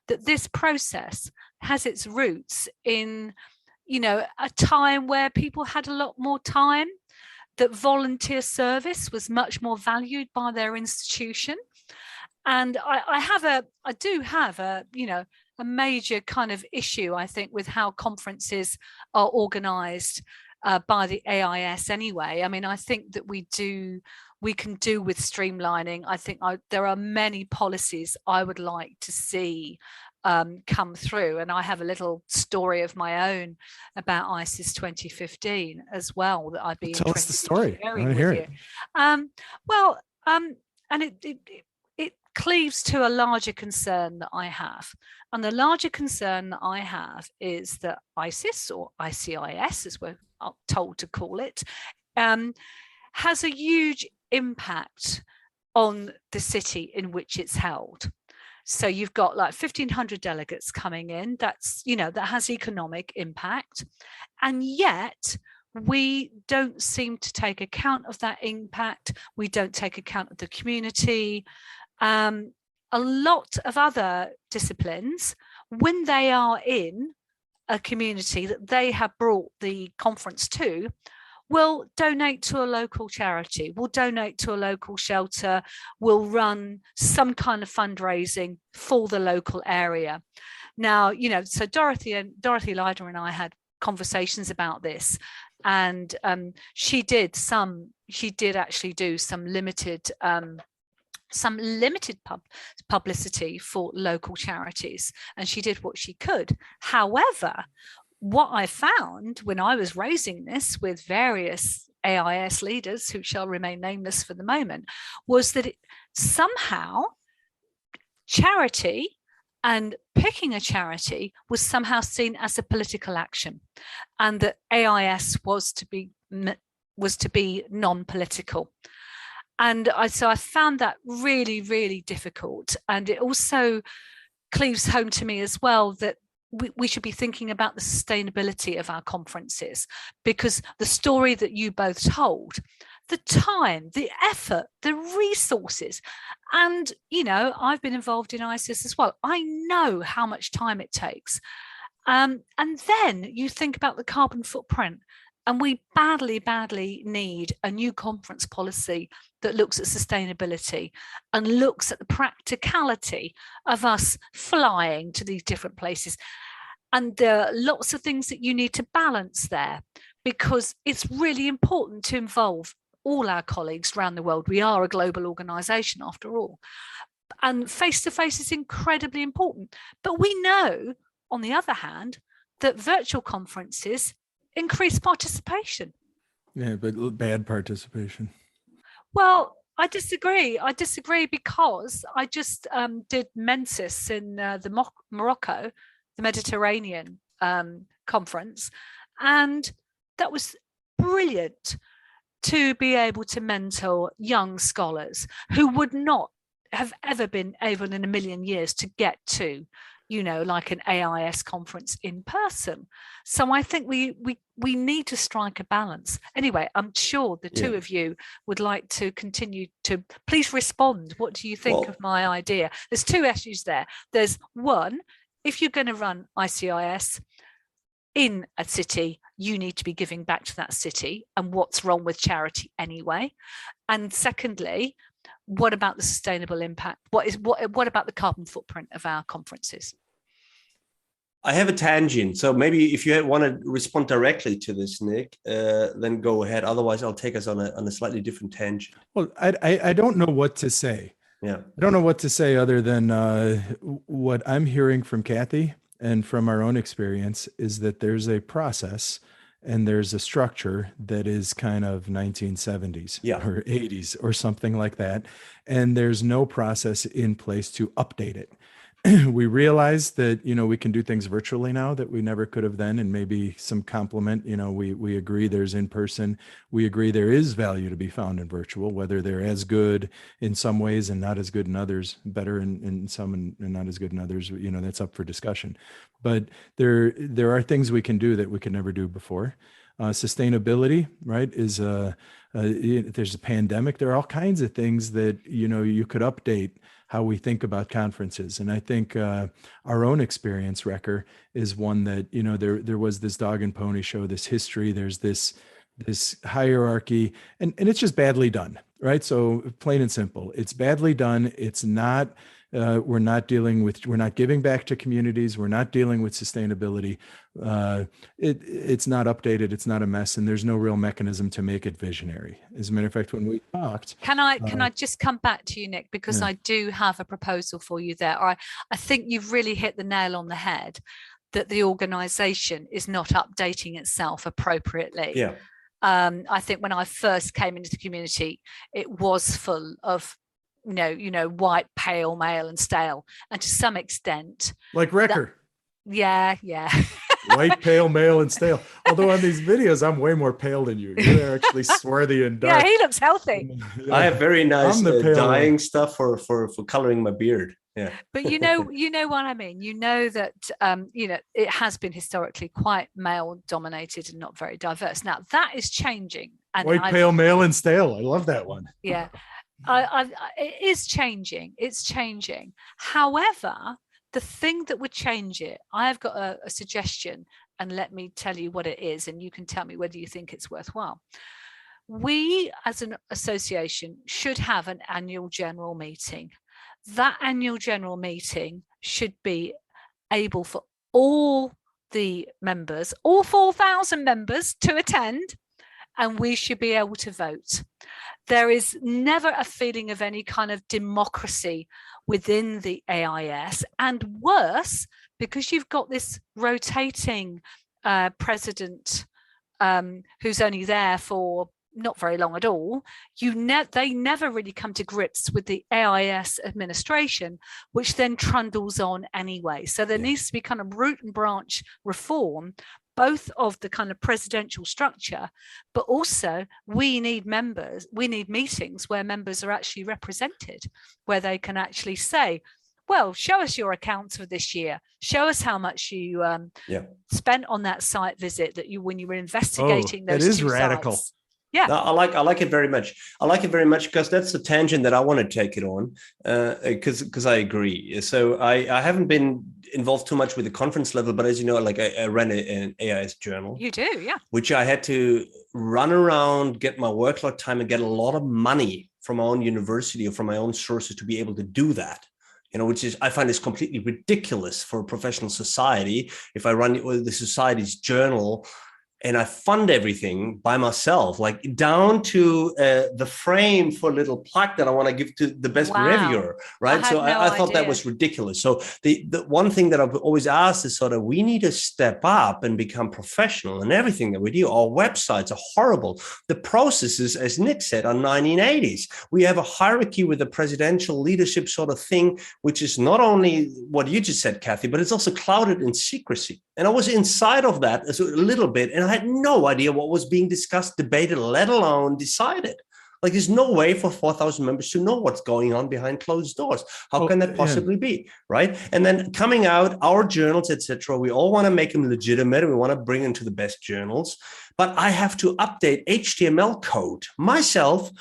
that this process has its roots in, a time where people had a lot more time, that volunteer service was much more valued by their institution. And I do have a major kind of issue, I think, with how conferences are organized by the AIS anyway. I mean, I think that we can do with streamlining. I think there are many policies I would like to see come through. And I have a little story of my own about ICES 2015 as well that I'd be Tell us the story. I want to hear it. And it cleaves to a larger concern that I have. And the larger concern that I have is that ICES, or ICIS as we're told to call it, has a huge impact on the city in which it's held. So you've got like 1,500 delegates coming in. That's, that has economic impact. And yet we don't seem to take account of that impact. We don't take account of the community. A lot of other disciplines, when they are in a community that they have brought the conference to, will donate to a local charity, will donate to a local shelter, will run some kind of fundraising for the local area. Now, so Dorothy Lyder and I had conversations about this, and she did actually do some limited publicity for local charities, and she did what she could. However, what I found when I was raising this with various AIS leaders, who shall remain nameless for the moment, was that somehow charity and picking a charity was somehow seen as a political action, and that AIS was to be non-political. And so I found that really, really difficult. And it also cleaves home to me as well that we should be thinking about the sustainability of our conferences, because the story that you both told, the time, the effort, the resources, and, I've been involved in ICES as well. I know how much time it takes. And then you think about the carbon footprint. And we badly, badly need a new conference policy that looks at sustainability and looks at the practicality of us flying to these different places. And there are lots of things that you need to balance there, because it's really important to involve all our colleagues around the world. We are a global organisation after all. And face-to-face is incredibly important. But we know, on the other hand, that virtual conferences increase participation. Yeah, but bad participation. Well, I disagree. Because I just did Mensis in Morocco, the Mediterranean conference, and that was brilliant to be able to mentor young scholars who would not have ever been able in a million years to get to, like an AIS conference in person. So I think we need to strike a balance. Anyway, I'm sure the two of you would like to continue to please respond. What do you think of my idea? There's two issues there. There's one, if you're going to run ICIS in a city, you need to be giving back to that city. And what's wrong with charity anyway? And secondly, what about the sustainable impact? What about the carbon footprint of our conferences? I have a tangent. So maybe if you want to respond directly to this, Nick, then go ahead. Otherwise, I'll take us on a slightly different tangent. Well, I don't know what to say. Yeah. I don't know what to say other than what I'm hearing from Cathy and from our own experience is that there's a process, and there's a structure that is kind of 1970s or 80s or something like that, and there's no process in place to update it. We realize that, we can do things virtually now that we never could have then, and maybe some complement, we agree there's in person. We agree there is value to be found in virtual, whether they're as good in some ways and not as good in others, better in some and not as good in others, that's up for discussion. But there are things we can do that we could never do before. Sustainability, right, is there's a pandemic. There are all kinds of things that, you could update how we think about conferences. And I think our own experience, Wrecker, is one that, there was this dog and pony show, this history, there's this hierarchy, and it's just badly done, right? So plain and simple, it's badly done. It's not, we're not giving back to communities. We're not dealing with sustainability. It's not updated. It's not a mess. And there's no real mechanism to make it visionary. As a matter of fact, when we talked. Can I just come back to you, Nick, because I do have a proposal for you there. I think you've really hit the nail on the head that the organization is not updating itself appropriately. Yeah. I think when I first came into the community, it was full of white, pale, male and stale. And to some extent, like Wrecker. Yeah. White, pale, male and stale. Although on these videos, I'm way more pale than you. You're actually swarthy and dark. Yeah, he looks healthy. I have very nice dyeing stuff for coloring my beard. Yeah. But you know what I mean. That it has been historically quite male dominated and not very diverse. Now that is changing. And white, pale, male and stale. I love that one. Yeah. It is changing. It's changing. However, the thing that would change it, I have got a suggestion, and let me tell you what it is, and you can tell me whether you think it's worthwhile. We, as an association, should have an annual general meeting. That annual general meeting should be able for all the members, all 4,000 members, to attend, and we should be able to vote. There is never a feeling of any kind of democracy within the AIS, and worse, because you've got this rotating president who's only there for not very long at all. They never really come to grips with the AIS administration, which then trundles on anyway. So there needs to be kind of root and branch reform, both of the kind of presidential structure, but also we need meetings where members are actually represented, where they can actually say, well, show us your accounts for this year. Show us how much you spent on that site visit when you were investigating those two sites. That is radical. Yeah, no, I like it very much. I like it very much because that's the tangent that I want to take it on. Because I agree. So I haven't been involved too much with the conference level, but as you know, like I ran an AIS journal. You do, yeah. Which I had to run around, get my workload time, and get a lot of money from my own university or from my own sources to be able to do that. Which is, I find is completely ridiculous for a professional society. If I run the society's journal and I fund everything by myself, like down to the frame for a little plaque that I want to give to the best reviewer, right? I thought that was ridiculous. So the one thing that I've always asked is sort of, we need to step up and become professional in everything that we do. Our websites are horrible. The processes, as Nick said, are 1980s. We have a hierarchy with a presidential leadership sort of thing, which is not only what you just said, Cathy, but it's also clouded in secrecy. And I was inside of that a little bit, and I had no idea what was being discussed, debated, let alone decided. Like, there's no way for 4,000 members to know what's going on behind closed doors. How can that possibly be, right? And then coming out, our journals, etc., we all want to make them legitimate. We want to bring them to the best journals. But I have to update HTML code myself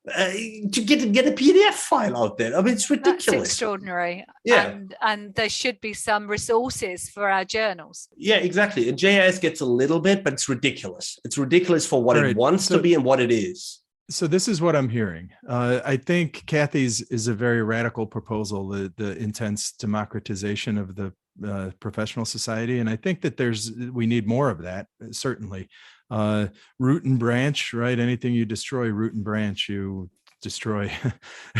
to get a PDF file out there. I mean, it's ridiculous. That's extraordinary. Yeah. And there should be some resources for our journals. Yeah, exactly. And JIS gets a little bit, but it's ridiculous. It's ridiculous for what it wants to be and what it is. So this is what I'm hearing. I think Cathy's is a very radical proposal, the intense democratization of the professional society. And I think that we need more of that, certainly. Root and branch, right? Anything you destroy, root and branch, you destroy,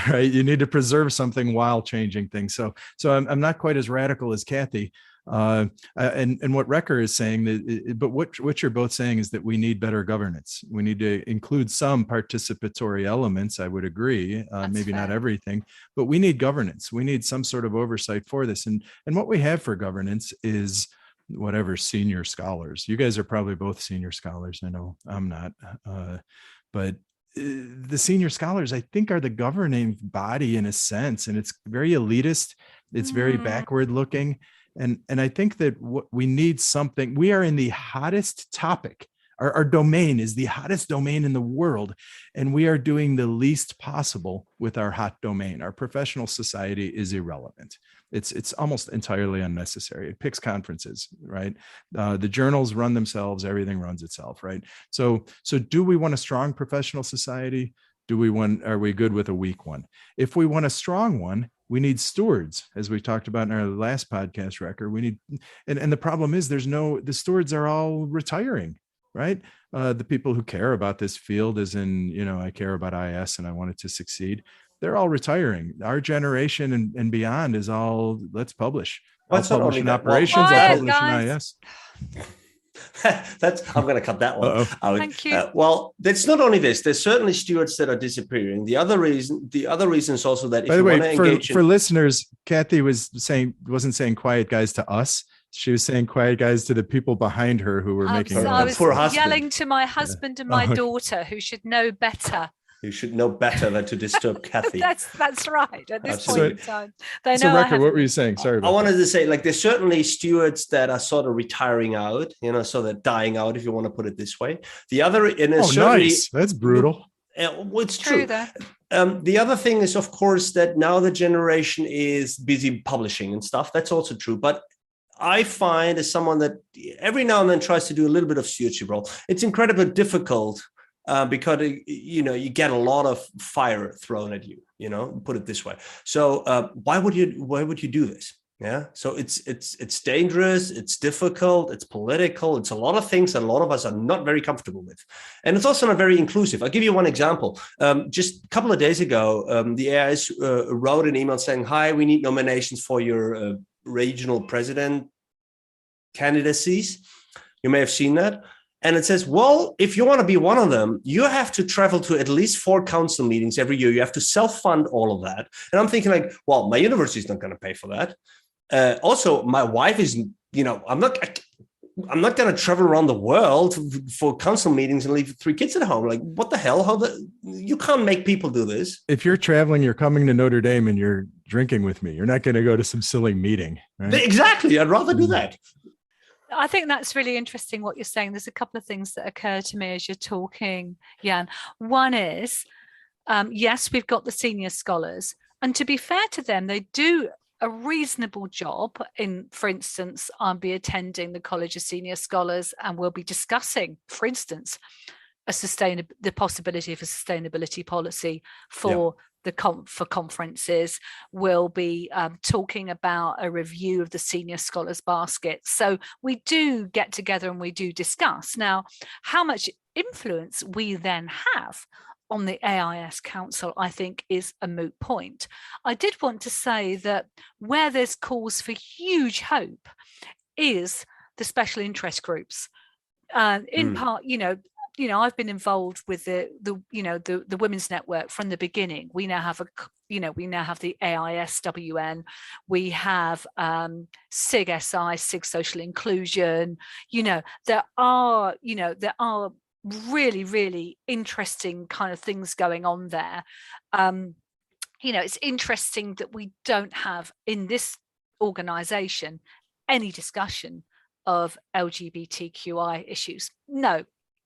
right? You need to preserve something while changing things. So I'm not quite as radical as Cathy. And what Recker is saying, but what you're both saying is that we need better governance. We need to include some participatory elements. I would agree, maybe not everything, but we need governance. We need some sort of oversight for this. And what we have for governance is whatever senior scholars. You guys are probably both senior scholars. I know I'm not, but the senior scholars, I think, are the governing body in a sense, and it's very elitist. It's very backward looking. And I think that what we need something, we are in the hottest topic. Our domain is the hottest domain in the world, and we are doing the least possible with our hot domain. Our professional society is irrelevant. It's almost entirely unnecessary. It picks conferences, right? The journals run themselves. Everything runs itself, right? So do we want a strong professional society? Are we good with a weak one? If we want a strong one, we need stewards, as we talked about in our last podcast record. We need, and the problem is the stewards are all retiring, right? The people who care about this field, as in, I care about IS and I want it to succeed. They're all retiring. Our generation and beyond is all, let's publish. I'll publish in operations, I'll publish in IS. I'm going to cut that one out. Thank you. Well, that's not only this. There's certainly stewards that are disappearing. The other reason is also that if by the way, want to engage for listeners, Cathy wasn't saying quiet guys to us. She was saying quiet guys to the people behind her who were making. I was yelling to my husband and my daughter, who should know better. You should know better than to disturb Cathy. That's right. At this point in time, they know. So, Recker, what were you saying? Sorry. I wanted to say, there's certainly stewards that are sort of retiring out, so they're dying out, if you want to put it this way. The other, nice. That's brutal. It's true. The other thing is, of course, that now the generation is busy publishing and stuff. That's also true, but I find, as someone that every now and then tries to do a little bit of stewardship role, it's incredibly difficult. Because you get a lot of fire thrown at you, put it this way. So why would you do this? Yeah. So it's dangerous, it's difficult, it's political, it's a lot of things that a lot of us are not very comfortable with, and it's also not very inclusive. I'll give you one example. Just a couple of days ago, the AIS wrote an email saying, "Hi, we need nominations for your regional president candidacies." You may have seen that. And it says, well, if you want to be one of them, you have to travel to at least 4 council meetings every year. You have to self-fund all of that. And I'm thinking well, my university is not going to pay for that. Also, my wife is, I'm not going to travel around the world for council meetings and leave 3 kids at home. What the hell? You can't make people do this. If you're traveling, you're coming to Notre Dame and you're drinking with me. You're not going to go to some silly meeting. Right? Exactly. I'd rather do that. I think that's really interesting what you're saying. There's a couple of things that occur to me as you're talking, Jan. One is, yes, we've got the senior scholars. And to be fair to them, they do a reasonable job in, for instance, I'll be attending the College of Senior Scholars and we'll be discussing, for instance, the possibility of a sustainability policy for for conferences. We'll be talking about a review of the senior scholars basket. So we do get together and we do discuss. Now, how much influence we then have on the AIS Council, I think, is a moot point. I did want to say that where there's cause for huge hope is the special interest groups. In part, I've been involved with the Women's Network from the beginning. We now have the AISWN, we have SIG-SI, SIG Social Inclusion. There are really, really interesting kind of things going on there. It's interesting that we don't have in this organization any discussion of LGBTQI issues. No.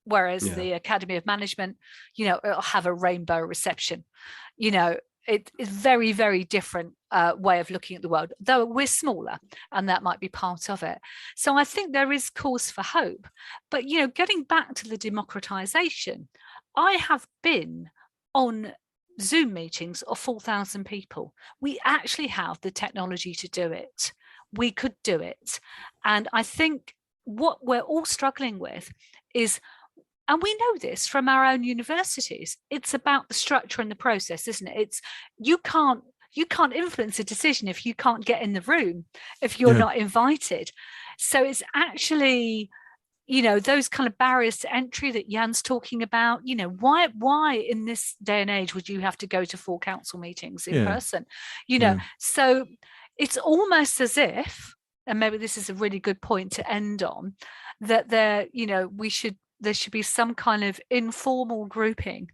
Whereas the Academy of Management, it'll have a rainbow reception. It's very, very different way of looking at the world, though we're smaller, and that might be part of it. So I think there is cause for hope. But, getting back to the democratization, I have been on Zoom meetings of 4,000 people. We actually have the technology to do it. We could do it. And I think what we're all struggling with is, and we know this from our own universities, it's about the structure and the process, isn't it? You can't you can't influence a decision if you can't get in the room, if you're not invited. So it's actually, those kind of barriers to entry that Jan's talking about. Why in this day and age would you have to go to 4 council meetings in person? So it's almost as if, and maybe this is a really good point to end on, that there should be some kind of informal grouping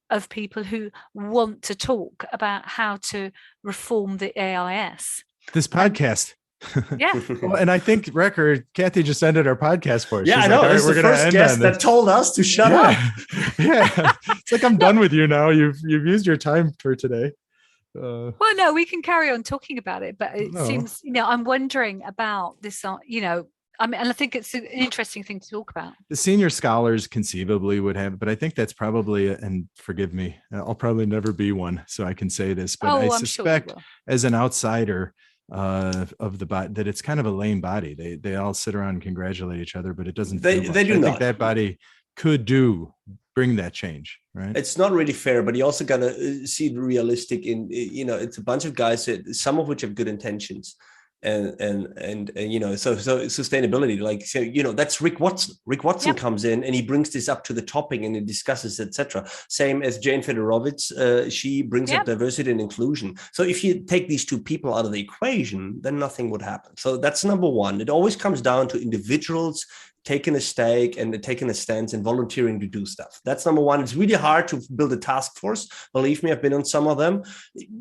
of people who want to talk about how to reform the AIS. This podcast. Yeah. Well, and I think Cathy just ended our podcast for us. Yeah, She's I know. Like, it's the first guest that told us to shut up. Yeah. It's like, I'm done with you now. You've used your time for today. Well, no, we can carry on talking about it, but it seems, I'm wondering about this, and I think it's an interesting thing to talk about. The senior scholars conceivably would have, but I think that's probably, and forgive me, I'll probably never be one, so I can say this, but I suspect as an outsider of the body that it's kind of a lame body. They all sit around and congratulate each other, but it doesn't. They do not. I think that body could bring that change, right? It's not really fair, but you also got to see the realistic in, it's a bunch of guys that, some of which have good intentions. And so sustainability, that's Rick Watson comes in and he brings this up to the topic and he discusses, etc. Same as Jane Fedorovitz, she brings up diversity and inclusion. So if you take these 2 people out of the equation, then nothing would happen. So that's number one. It always comes down to individuals taking a stake and taking a stance and volunteering to do stuff. That's number one. It's really hard to build a task force. Believe me, I've been on some of them.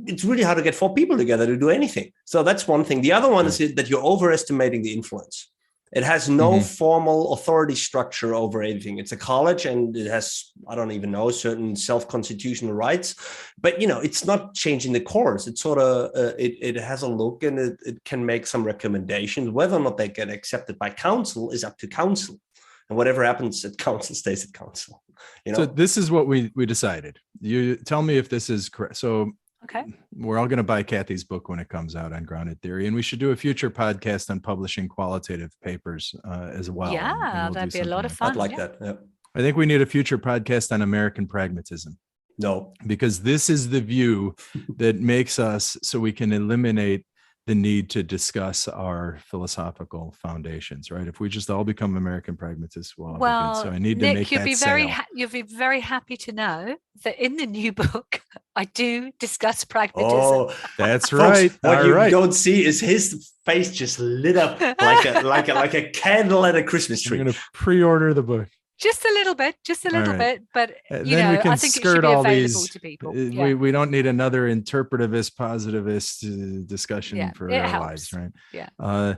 It's really hard to get 4 people together to do anything. So that's one thing. The other one is that you're overestimating the influence. It has no formal authority structure over anything. It's a college and it has, I don't even know, certain self-constitutional rights, but it's not changing the course. It's sort of, it has a look and it can make some recommendations. Whether or not they get accepted by council is up to council, and whatever happens at council stays at council. So this is what we decided. You tell me if this is correct. So okay, we're all going to buy Cathy's book when it comes out on grounded theory, and we should do a future podcast on publishing qualitative papers as well. Yeah, that'd be a lot of fun. I'd like that. Yeah. I think we need a future podcast on American pragmatism. No, because this is the view that makes us so we can eliminate the need to discuss our philosophical foundations, right? If we just all become American pragmatists, well, so I need Nick, to make that you'll be very happy to know that in the new book, I do discuss pragmatism. Oh, that's right. Folks, what you don't see is his face just lit up like a candle at a Christmas tree. I'm going to pre-order the book. Just a little bit, but then we can I think it should skirt be all available these. To people. We don't need another interpretivist, positivist discussion for our helps. lives, right? Yeah.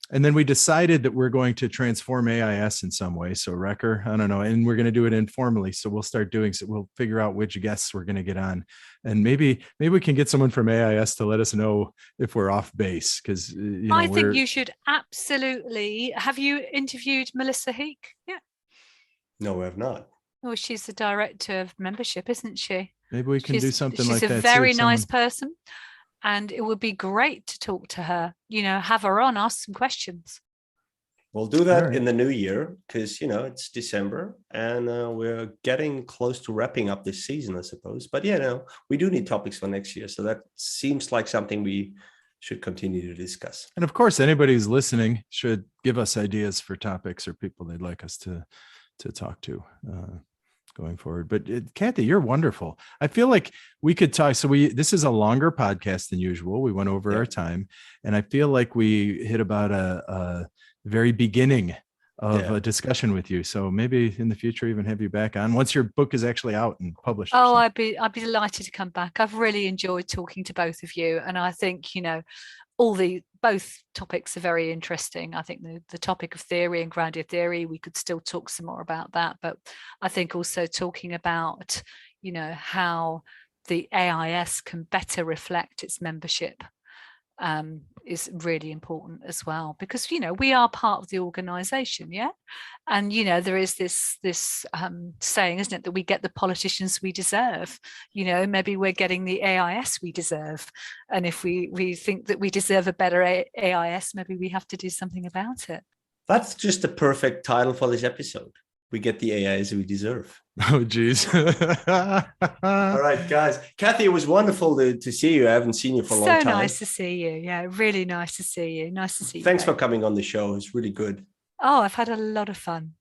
And then we decided that we're going to transform AIS in some way. So Wrecker, I don't know, and we're going to do it informally. So we'll start doing. So we'll figure out which guests we're going to get on, and maybe we can get someone from AIS to let us know if we're off base. Because I think you should absolutely. Have you interviewed Melissa Heek? Yeah. No, we have not. Oh, she's the director of membership, isn't she? Maybe we can do something like that. She's a very nice person. And it would be great to talk to her, have her on, ask some questions. We'll do that in the new year because, it's December and we're getting close to wrapping up this season, I suppose. But, we do need topics for next year. So that seems like something we should continue to discuss. And of course, anybody who's listening should give us ideas for topics or people they'd like us to talk to. Going forward. But Cathy, you're wonderful. I feel like we could talk. So this is a longer podcast than usual. We went over our time, and I feel like we hit about a very beginning of a discussion with you. So maybe in the future, even have you back on once your book is actually out and published. Oh, I'd be delighted to come back. I've really enjoyed talking to both of you, and I think both topics are very interesting. I think the topic of theory and grounded theory, we could still talk some more about that. But I think also talking about, how the AIS can better reflect its membership is really important as well, because we are part of the organization, and there is this saying, isn't it, that we get the politicians we deserve. Maybe we're getting the AIS we deserve, and if we think that we deserve a better AIS, maybe we have to do something about it. That's just the perfect title for this episode. we get the AIs we deserve. Oh, geez. All right, guys. Cathy, it was wonderful to see you. I haven't seen you for a long time. So nice to see you. Yeah, really nice to see you. Nice to see you. Thanks for coming on the show. It's really good. Oh, I've had a lot of fun.